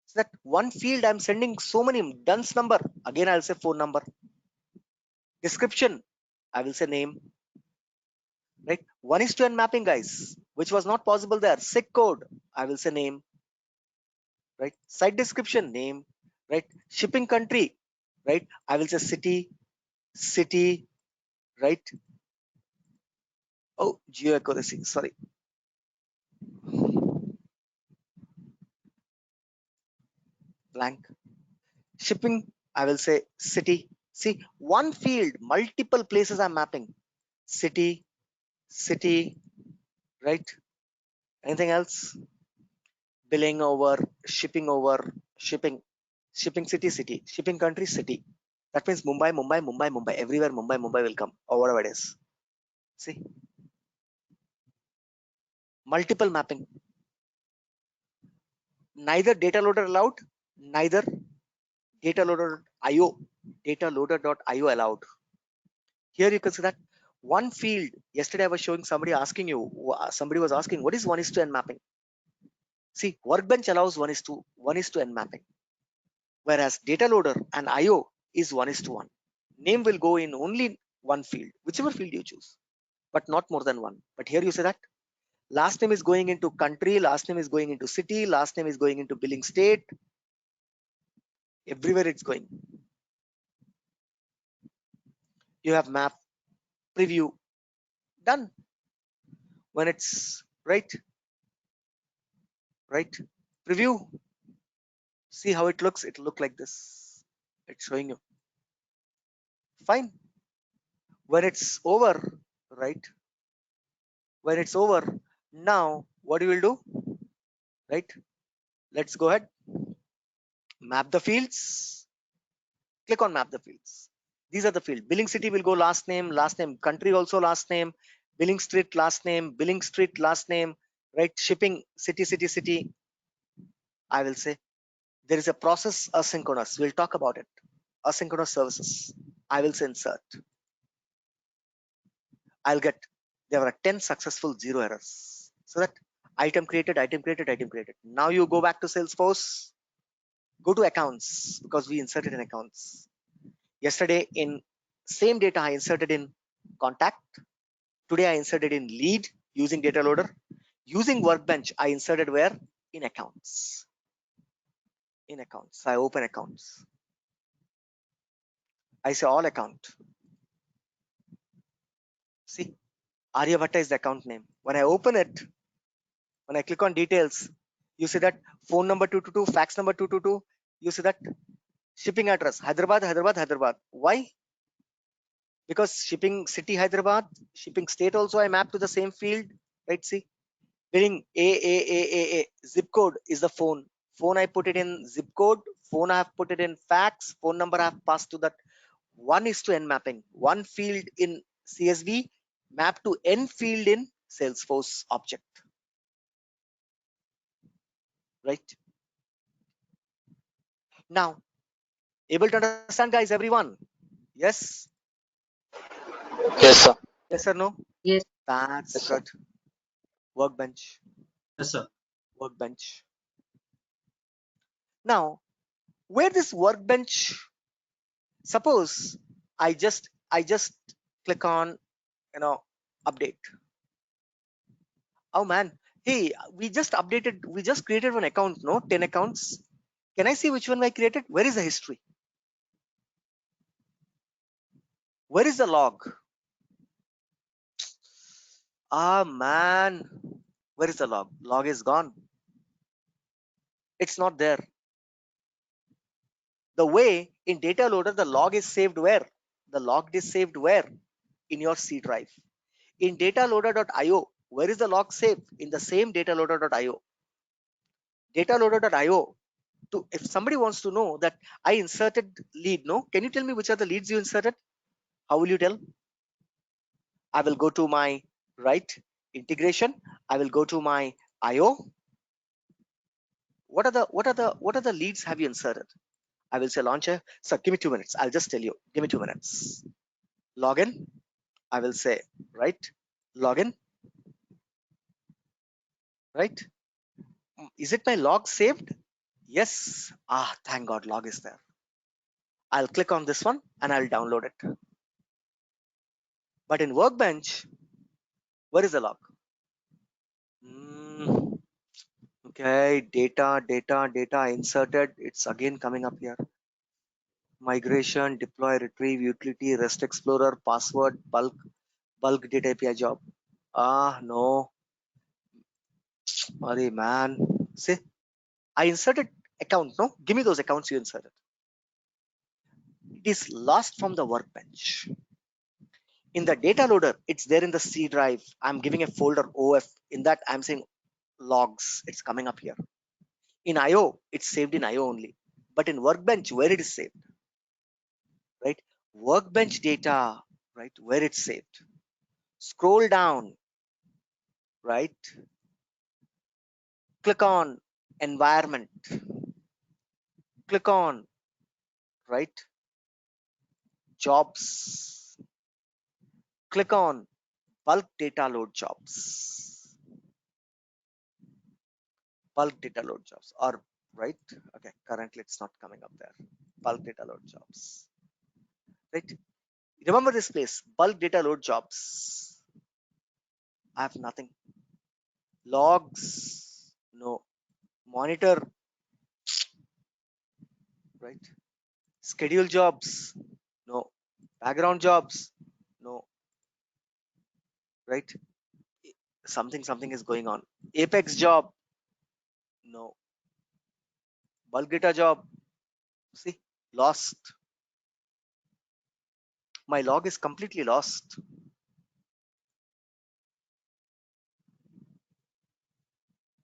So that one field I'm sending so many dunce number. Again, I'll say phone number. Description. I will say name. Right. 1:n mapping, guys, which was not possible there. SIC code. I will say name. Right. Site description, name. Right. Shipping country. Right. I will say city. City. Right. Oh, geo accuracy. Sorry. Blank. Shipping. I will say city. See, one field, multiple places I'm mapping. City. City. Right. Anything else? Billing over, shipping over, shipping city, city, shipping country, city. That means Mumbai, Mumbai, Mumbai, Mumbai. Everywhere Mumbai, Mumbai will come, or whatever it is. See, multiple mapping. Neither data loader allowed, neither data loader.io, data loader.io allowed. Here you can see that one field. Yesterday I was showing somebody asking you, somebody was asking, what is 1:n mapping? See, Workbench allows 1:n mapping, whereas data loader and IO is 1:1. Name will go in only one field, whichever field you choose, but not more than one. But here you say that last name is going into country, last name is going into city, last name is going into billing state. Everywhere it's going. You have map, preview, done. When it's right, preview. See how it looks. It look like this. It's showing you. Fine. When it's over, right? When it's over, now what you will do, right? Let's go ahead. Map the fields. Click on map the fields. These are the fields. Billing city will go last name, country also last name, billing street last name, right? Shipping city, city, city. I will say there is a process asynchronous. We'll talk about it. Asynchronous services. I will say insert. I'll get there are 10 successful 0 errors. So that item created. Now you go back to Salesforce. Go to accounts because we inserted in accounts. Yesterday in same data I inserted in contact. Today I inserted in lead using data loader. Using Workbench I inserted where? In accounts. In accounts. I open accounts. I say all account. See, Aryabhatta is the account name. When I open it, when I click on details, you see that phone number 222, fax number 222. You see that shipping address Hyderabad, Hyderabad, Hyderabad. Why? Because shipping city Hyderabad, shipping state also I map to the same field, right? See, billing a zip code is the phone. Phone I put it in zip code. Phone I have put it in fax. Phone number I have passed to that 1:n mapping. One field in CSV map to n field in Salesforce object. Right? Now, able to understand, guys? Everyone? Yes. Yes, sir. Yes or no? Yes. That's Yes, sir. good. Workbench. Yes, sir. Workbench. Now, where this workbench, suppose I just click on, update. Oh man, hey, we just created one account, no? 10 accounts. Can I see which one I created? Where is the history? Where is the log? Ah man, where is the log? Log is gone. It's not there. The way in data loader, the log is saved where? The log is saved where? In your C drive. In dataloader.io, where is the log saved? In the same dataloader.io. Dataloader.io. If somebody wants to know that I inserted lead, no? Can you tell me which are the leads you inserted? How will you tell? I will go to my integration. I will go to my IO. What are the leads have you inserted? I will say launcher. So give me 2 minutes. I'll just tell you. Give me 2 minutes. Login. I will say login. Right? Is it my log saved? Yes. Ah, thank God, log is there. I'll click on this one and I'll download it. But in Workbench, where is the log? Okay, data inserted. It's again coming up here. Migration, deploy, retrieve, utility, REST Explorer, password, bulk data API job. Ah, no. Sorry, man. See, I inserted account. No, give me those accounts you inserted. It is lost from the Workbench. In the data loader, it's there in the C drive. I'm giving a folder OF. In that, I'm saying logs. It's coming up here. In IO, it's saved in IO only. But in Workbench, where it is saved, right? Workbench data, right? Where it's saved. Scroll down, right? Click on environment. Click on, right? Jobs. Click on bulk data load jobs. Bulk data load jobs, or right? Okay, currently it's not coming up there. Bulk data load jobs, right? Remember this place, bulk data load jobs. I have nothing. Logs, no. Monitor, right? Schedule jobs, no. Background jobs, no. Right? Something is going on. Apex job, no. Bulk data job, see, lost. My log is completely lost.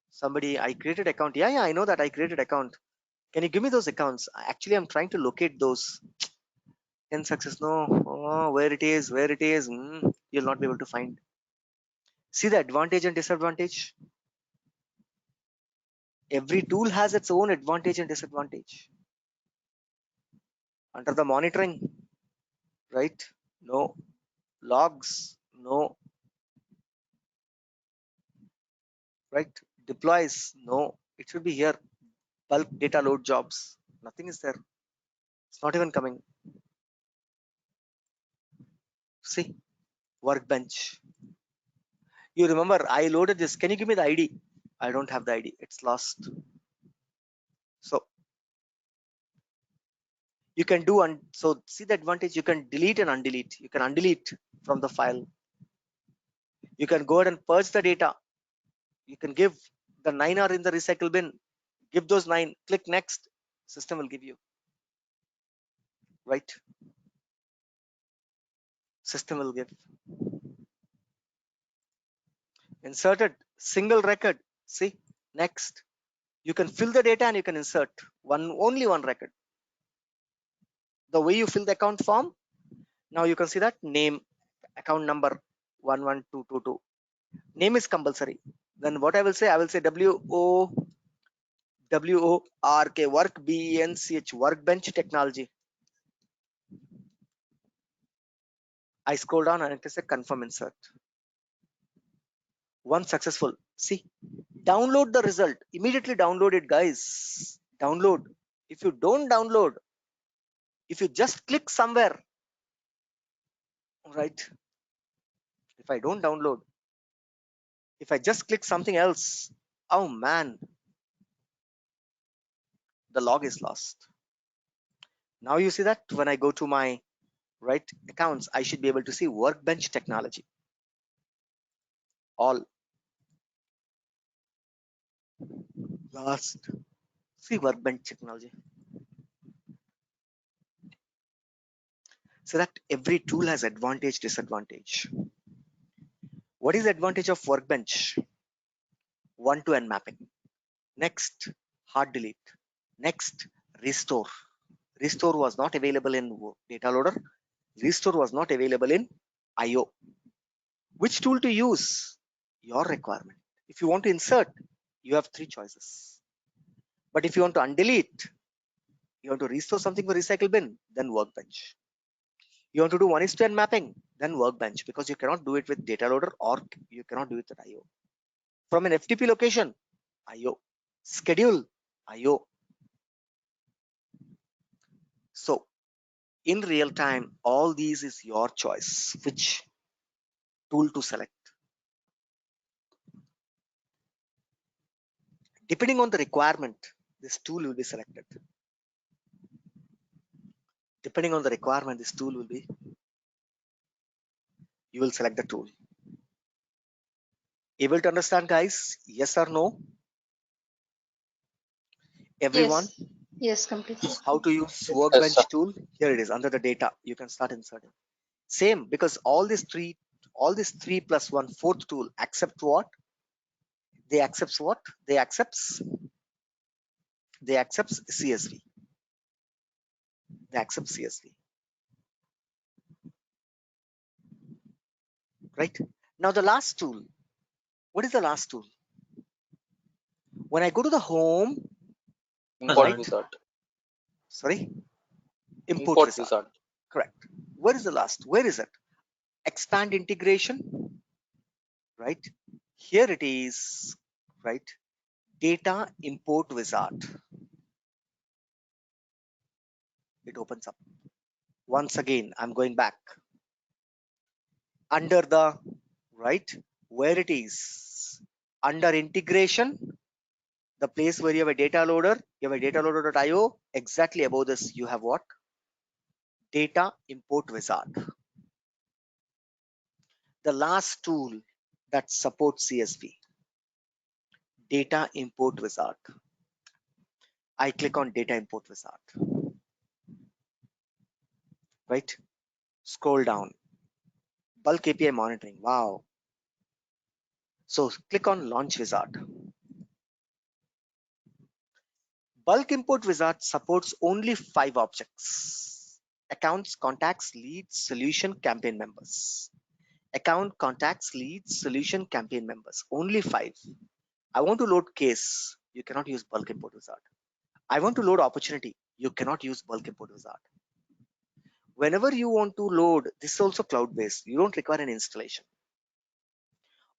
Somebody, I created account. Yeah, I know that I created account. Can you give me those accounts? Actually, I'm trying to locate those. 10 success, no. Oh, where it is. You'll not be able to find. See the advantage and disadvantage. Every tool has its own advantage and disadvantage. Under the monitoring, right? No. Logs, no. Right? Deploys, no. It should be here. Bulk data load jobs. Nothing is there. It's not even coming. See, Workbench. You remember I loaded this. Can you give me the ID? I don't have the ID. It's lost. So you can do, and so see the advantage. You can delete and undelete. You can undelete from the file. You can go ahead and purge the data. You can give the 9 are in the recycle bin. Give those 9. Click next. System will give you. Right? System will give. Inserted single record. See, next. You can fill the data and you can insert only one record. The way you fill the account form, now you can see that name, account number 11222. Name is compulsory. Then what I will say WORK, work, BENCH, workbench technology. I scroll down and it is a confirm insert. One successful. See, download the result. Immediately download it, guys. Download. If you don't download, if you just click somewhere, right? If I don't download, if I just click something else, oh man, the log is lost. Now you see that when I go to my right accounts, I should be able to see workbench technology. All last. See workbench technology. So that every tool has advantage, disadvantage. What is the advantage of workbench? One-to-N mapping. Next, hard delete. Next, restore. Restore was not available in data loader. Restore was not available in IO. Which tool to use? Your requirement. If you want to insert, you have three choices. But if you want to undelete, you want to restore something for recycle bin, then workbench. You want to do 1:N mapping, then workbench, because you cannot do it with data loader or you cannot do it with IO. From an FTP location, IO. Schedule, IO. So in real time, all these is your choice, which tool to select. Depending on the requirement, this tool will be selected. Depending on the requirement, this tool will be, you will select the tool. Able to understand, guys? Yes or no? Everyone? Yes. Yes, completely. How to use Yes, workbench sir. tool? Here it is under the data. You can start inserting. Same, because all these three plus one fourth tool accept what? They accepts what? They accepts CSV. They accept CSV. Right? Now the last tool. What is the last tool? When I go to the home, Import right? wizard. Sorry, import Import wizard. wizard. Correct. Where is the last? Where is it? Expand integration, right? Here it is, right? Data import wizard. It opens up. Once again, I'm going back under the right where it is under integration, the place where you have a data loader, you have a data loader.io. Exactly above this, you have what? Data import wizard. The last tool that supports CSV, data import wizard. I click on data import wizard, right? Scroll down, bulk API monitoring. Wow. So click on launch wizard. Bulk import wizard supports only 5 objects: accounts, contacts, leads, solution, campaign members. Account, contacts, leads, solution, campaign members. Only 5. I want to load case. You cannot use bulk import wizard. I want to load opportunity. You cannot use bulk import wizard. Whenever you want to load, this is also cloud based. You don't require an installation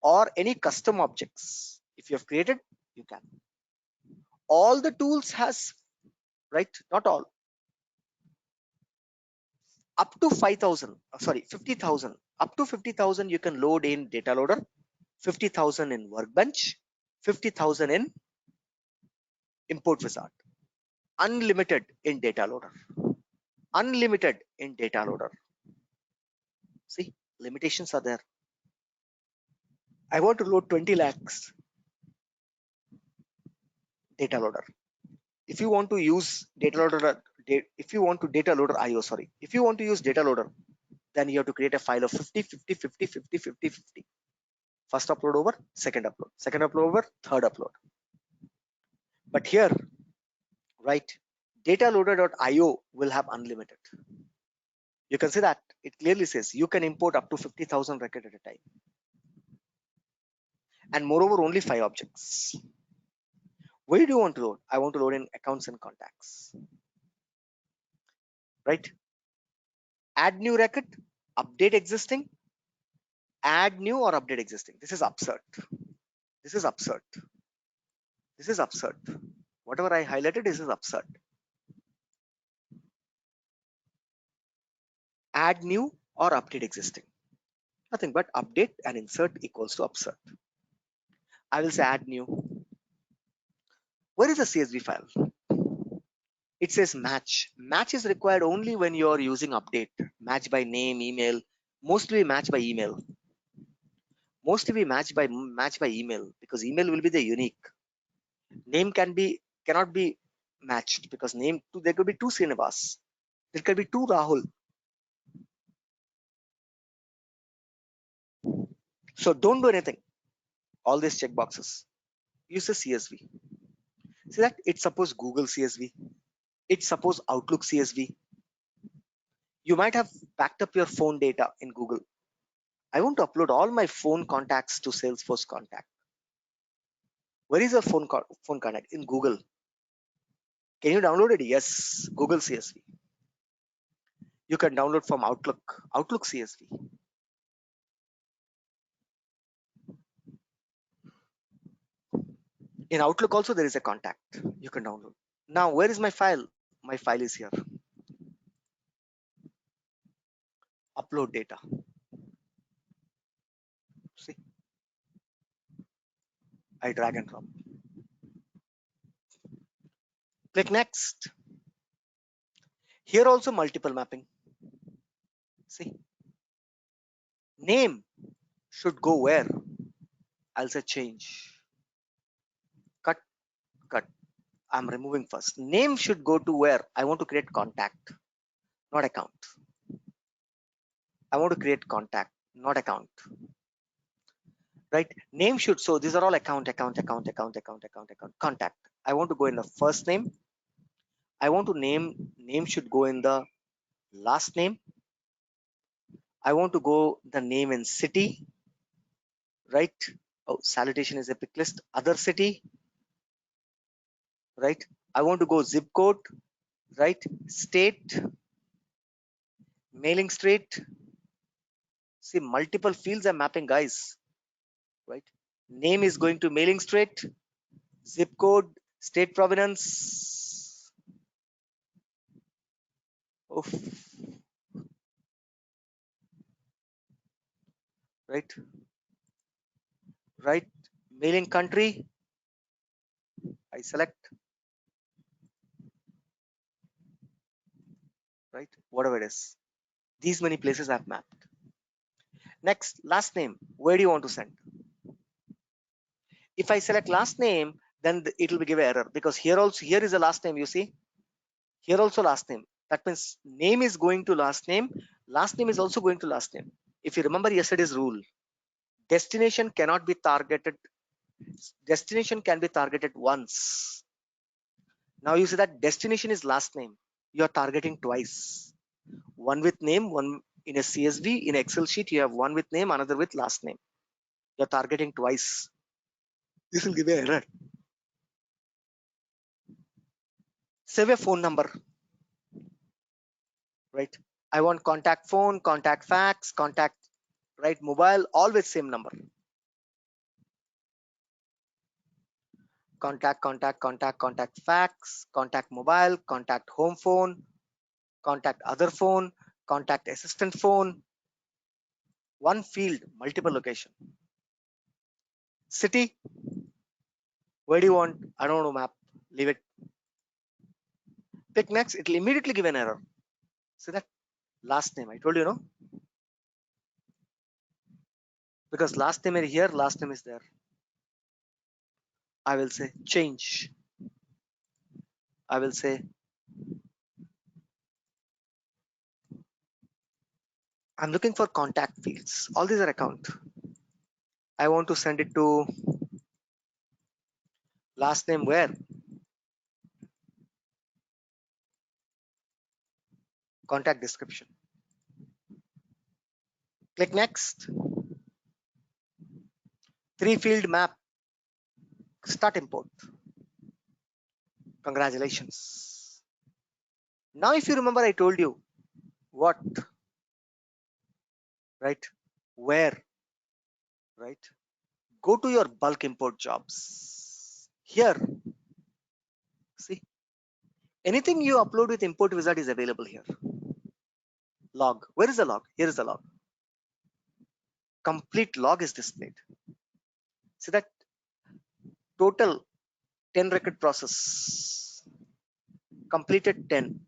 or any custom objects. If you have created, you can. All the tools has, right? Not all. Up to 5,000, sorry, 50,000. Up to 50,000 you can load in data loader, 50,000 in workbench, 50,000 in import wizard. Unlimited in data loader. Unlimited in data loader. See, limitations are there. I want to load 20 lakhs data loader. If you want to use data loader, if you want to data loader IO, sorry, if you want to use data loader, then you have to create a file of 50, 50, 50, 50, 50, 50. First upload over, second upload over, third upload. But here, right, data loader.io will have unlimited. You can see that it clearly says you can import up to 50,000 records at a time. And moreover, only 5 objects. Where do you want to load? I want to load in accounts and contacts. Right? Add new record, update existing, add new or update existing. This is absurd. This is absurd. This is absurd. Whatever I highlighted, this is absurd. Add new or update existing. Nothing but update and insert equals to absurd. I will say add new. Where is the CSV file? It says match. Match is required only when you are using update. Match by name, email. Mostly match by email. Mostly we match by email because email will be the unique. Name cannot be matched because name there could be two Srinivas. There could be two Rahul. So don't do anything. All these check boxes. Use the CSV. See that it's suppose Google CSV. It's suppose Outlook CSV. You might have backed up your phone data in Google. I want to upload all my phone contacts to Salesforce contact. Where is the phone contact? In Google. Can you download it? Yes, Google CSV. You can download from Outlook CSV. In Outlook also there is a contact you can download. Now where is my file? My file is here. Upload data. See, I drag and drop. Click next. Here also multiple mapping. See, name should go where? I'll say change. Cut. I'm removing first. Name should go to where? I want to create contact, not account. I want to create contact, not account. Right? Name should, so these are all account, contact. I want to go in the first name. I want to name should go in the last name. I want to go the name in city, right? Oh, salutation is a pick list. Other city, right? I want to go zip code, right? State, mailing street. See, multiple fields are mapping, guys, right? Name is going to mailing street, zip code, state provenance. Oof. Right? Mailing country, I select, right? Whatever it is. These many places I've mapped. Next, last name. Where do you want to send? If I select last name, then it will give an error because here is the last name. You see, here also last name. That means name is going to last name. Last name is also going to last name. If you remember yesterday's rule, destination cannot be targeted. Destination can be targeted once. Now you see that destination is last name. You are targeting twice. One with name, one in a CSV, in Excel sheet, you have one with name, another with last name. You're targeting twice. This will give an error. Save a phone number, right? I want contact phone, contact fax, contact, right? Mobile, always same number. Contact fax, contact mobile, contact home phone, contact other phone, contact assistant phone. One field, multiple location. City, where do you want? I don't know, map, leave it. Click next, it will immediately give an error. See that? Last name, I told you, no? Because last name is here, last name is there. I will say change. I will say I'm looking for contact fields. All these are account. I want to send it to last name where? Contact description. Click next. 3-field map. Start import. Congratulations. Now if you remember, I told you what, right? Where, right? Go to your bulk import jobs. Here, see, anything you upload with import wizard is available here. Log. Where is the log? Here is the log. Complete log is displayed. See that total 10 record process. Completed 10.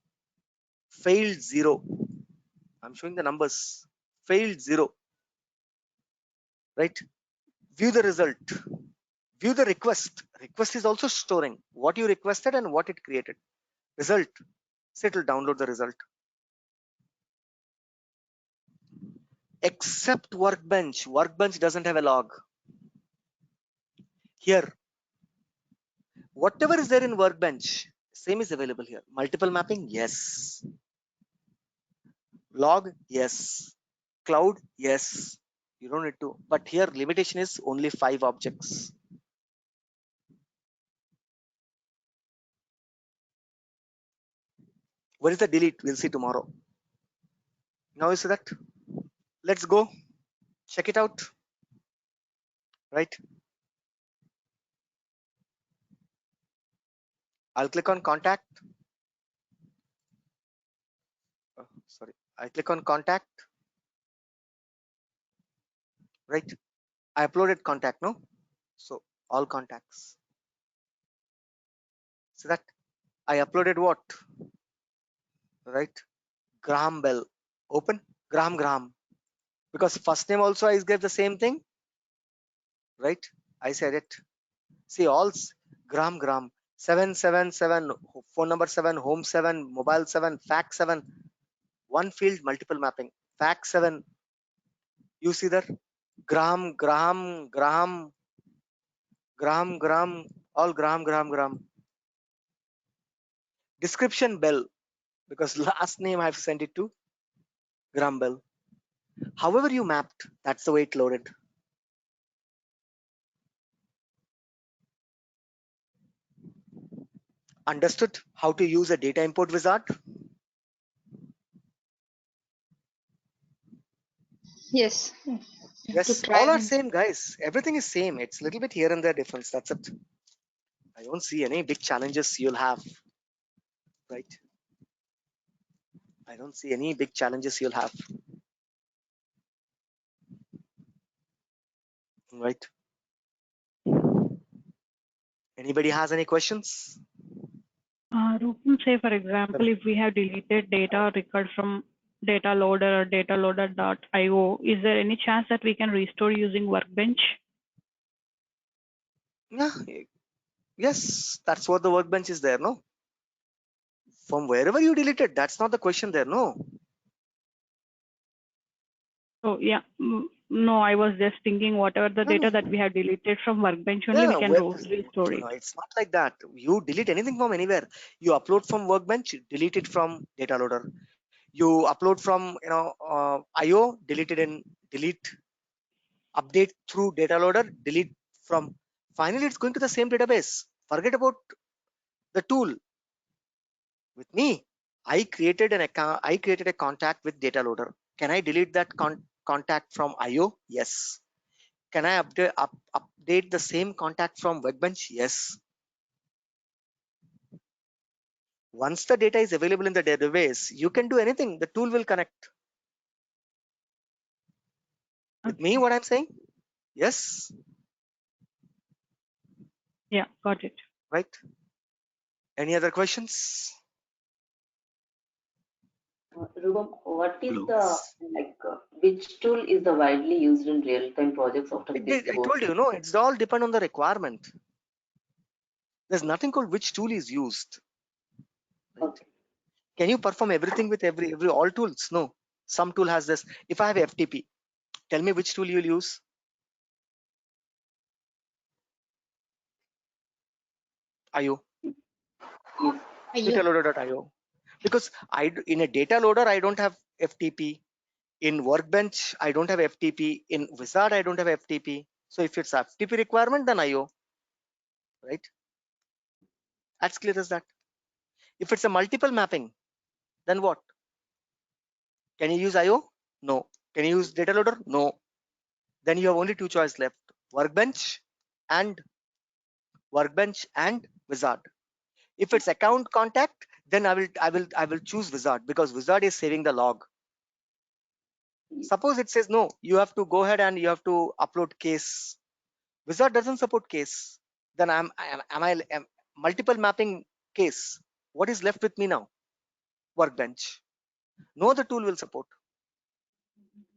Failed 0. I'm showing the numbers. Failed 0. Right? View the result. View the request. Request is also storing what you requested and what it created. Result. So it will download the result. Except workbench. Workbench doesn't have a log. Here, whatever is there in workbench, same is available here. Multiple mapping, yes. Log, yes. Cloud, yes. You don't need to. But here limitation is only 5 objects. Where is the delete? We'll see tomorrow. Now you see that? Let's go. Check it out. Right? I'll click on contact. Sorry. I click on contact. Right? I uploaded contact, no? So all contacts. See that? I uploaded what? Right? Graham Bell. Open. Graham. Because first name also I gave the same thing. Right? I said it. See all Graham. 777, phone number 7, home 7, mobile 7, fax 7, one field multiple mapping. Fax 7. You see there? Graham, all Graham. Description Bell, because last name I've sent it to Graham Bell. However you mapped, that's the way it loaded. Understood how to use a data import wizard? Yes. To Yes, try all are and same, guys. Everything is same. It's a little bit here and there difference. That's it. I don't see any big challenges you'll have. Right? I don't see any big challenges you'll have. Right? Anybody has any questions? Rupam, say for example, if we have deleted data record from data loader or data loader.io, is there any chance that we can restore using Workbench? Yeah. Yes, that's what the workbench is there, no? From wherever you deleted, that's not the question there, no? So yeah, no, I was just thinking whatever the No, data no. that we have deleted from Workbench only, we Yeah, can restore it. no, it's not like that. You delete anything from anywhere. You upload from workbench, delete it from data loader. You upload from IO, delete, update through data loader, delete from. Finally, it's going to the same database. Forget about the tool. With me, I created an account. I created a contact with data loader. Can I delete that contact from IO? Yes. Can I update the same contact from workbench? Yes. Once the data is available in the database, you can do anything. The tool will connect. With me, what I'm saying? Yes. Yeah, got it. Right. Any other questions? Rubam, what is Hello. the which tool is the widely used in real-time projects after I told you, no, it's all depend on the requirement. There's nothing called which tool is used. Right? Okay. Can you perform everything with every all tools? No. Some tool has this. If I have FTP, tell me which tool you'll use. IO. Yes. Data loader.io. Because in a data loader, I don't have FTP. In workbench, I don't have FTP. In wizard, I don't have FTP. So if it's FTP requirement, then IO. Right? As clear as that. If it's a multiple mapping, then what? Can you use IO? No. Can you use data loader? No. Then you have only two choices left. workbench and wizard. If it's account contact, then I will choose wizard, because wizard is saving the log. Suppose it says no, you have to go ahead and you have to upload case. Wizard doesn't support case. Then am multiple mapping case. What is left with me now? Workbench. No other tool will support.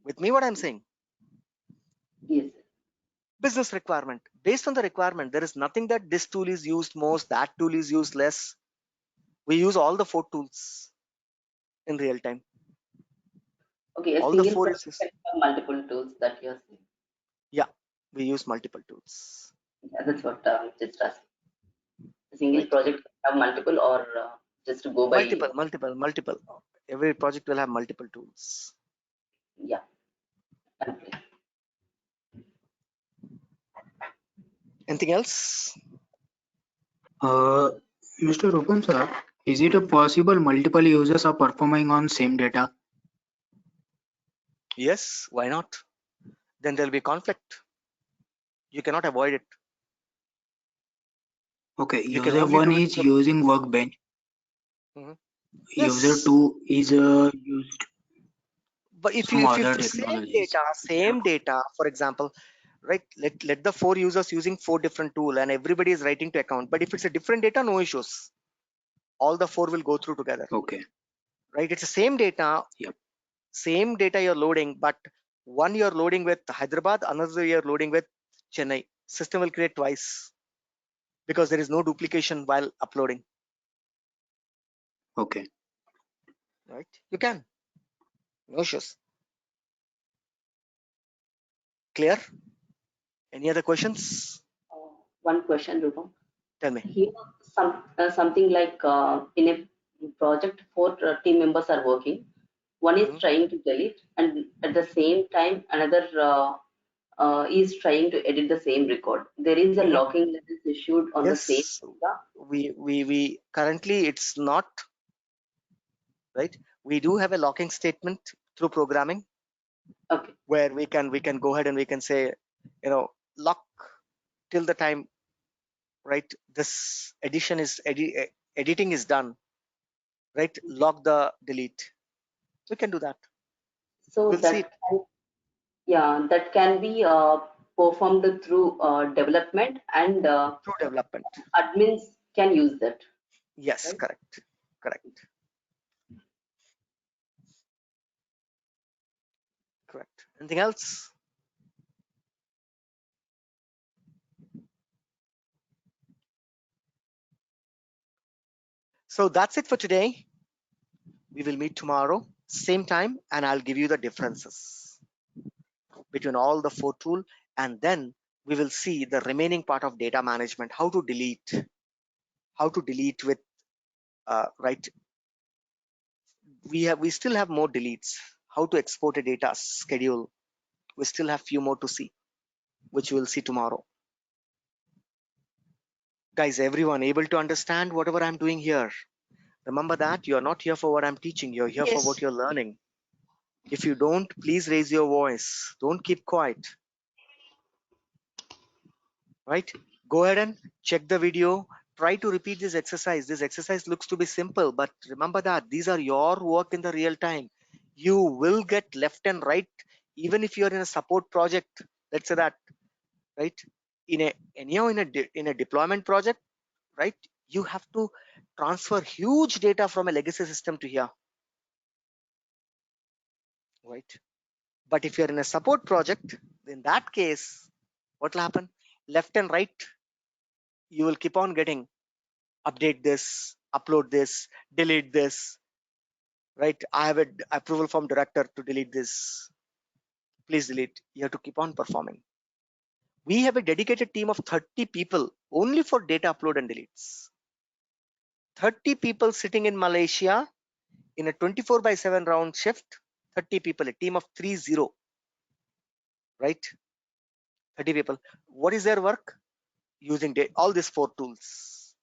With me, what I'm saying? Yes. Business requirement. Based on the requirement, there is nothing that this tool is used most, that tool is used less. We use all the 4 tools in real time. Okay, a All the single 4 project is, can have multiple tools that you're saying. yeah, we use multiple tools. Yeah, that's what just asking. A single Right. project can have multiple, or just to go by. Multiple. Every project will have multiple tools. Yeah. Okay. Anything else? Mr. Rupam sir, is it a possible multiple users are performing on same data? Yes, why not? Then there'll be conflict. You cannot avoid it. Okay, You can user only 1 do it is through. using workbench. User Yes, 2 is used but if some other the technologies. same data, for example, right? Let the 4 users using 4 different tool and everybody is writing to account. But if it's a different data, no issues. All the 4 will go through together. Okay. Right? It's the same data. Yep. Same data you're loading, but one you're loading with Hyderabad, another you're loading with Chennai. System will create twice because there is no duplication while uploading. Okay. Right? You can. No issues. Clear? Any other questions? One question, Rupam. Tell me. Here, something like in a project, 4 team members are working. One is trying to delete, and at the same time, another is trying to edit the same record. There is a locking that is issued on the same Yes, data. we currently it's not right. We do have a locking statement through programming. Okay. Where we can go ahead and we can say, lock till the time, right? This editing is done, right? Lock the delete. We can do that. So We'll see that it. that can be performed through development, and Through development. admins can use that. Yes, right? correct. Anything else? So that's it for today. We will meet tomorrow, same time, and I'll give you the differences between all the 4 tools, and then we will see the remaining part of data management, how to delete with right. We still have more deletes, how to export a data schedule. We still have few more to see, which we'll see tomorrow. Guys, everyone able to understand whatever I'm doing here? Remember that you're not here for what I'm teaching, you're here for what you're learning. If you don't, please raise your voice. Don't keep quiet. Right? Go ahead and check the video. Try to repeat this exercise. This exercise looks to be simple, but remember that these are your work in the real time. You will get left and right, even if you're in a support project. Let's say that, right? In a deployment project, right? You have to transfer huge data from a legacy system to here, right? But if you're in a support project, in that case, what will happen? Left and right, you will keep on getting update this, upload this, delete this, right? I have an approval from director to delete this. Please delete. You have to keep on performing. We have a dedicated team of 30 people only for data upload and deletes. 30 people sitting in Malaysia in a 24/7 round shift. 30 people, a team of 30, right? 30 people. What is their work? Using all these 4 tools: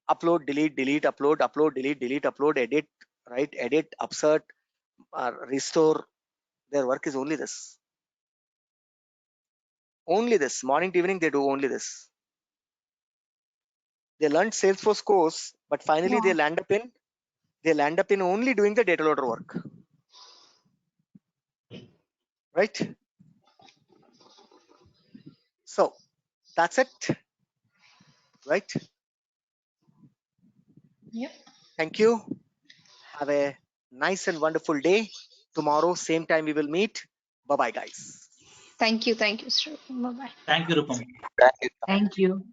upload, delete, upload, delete, upload, edit, right? Edit, upsert, restore. Their work is only this. Only this. Morning to evening, they do only this. They learned Salesforce course, but finally they land up in only doing the data loader work. Right? So that's it. Right? Yep. Thank you. Have a nice and wonderful day. Tomorrow, same time we will meet. Bye-bye, guys. Thank you, Mr. Rupam. Bye-bye. Thank you, Rupam. Thank you. Thank you.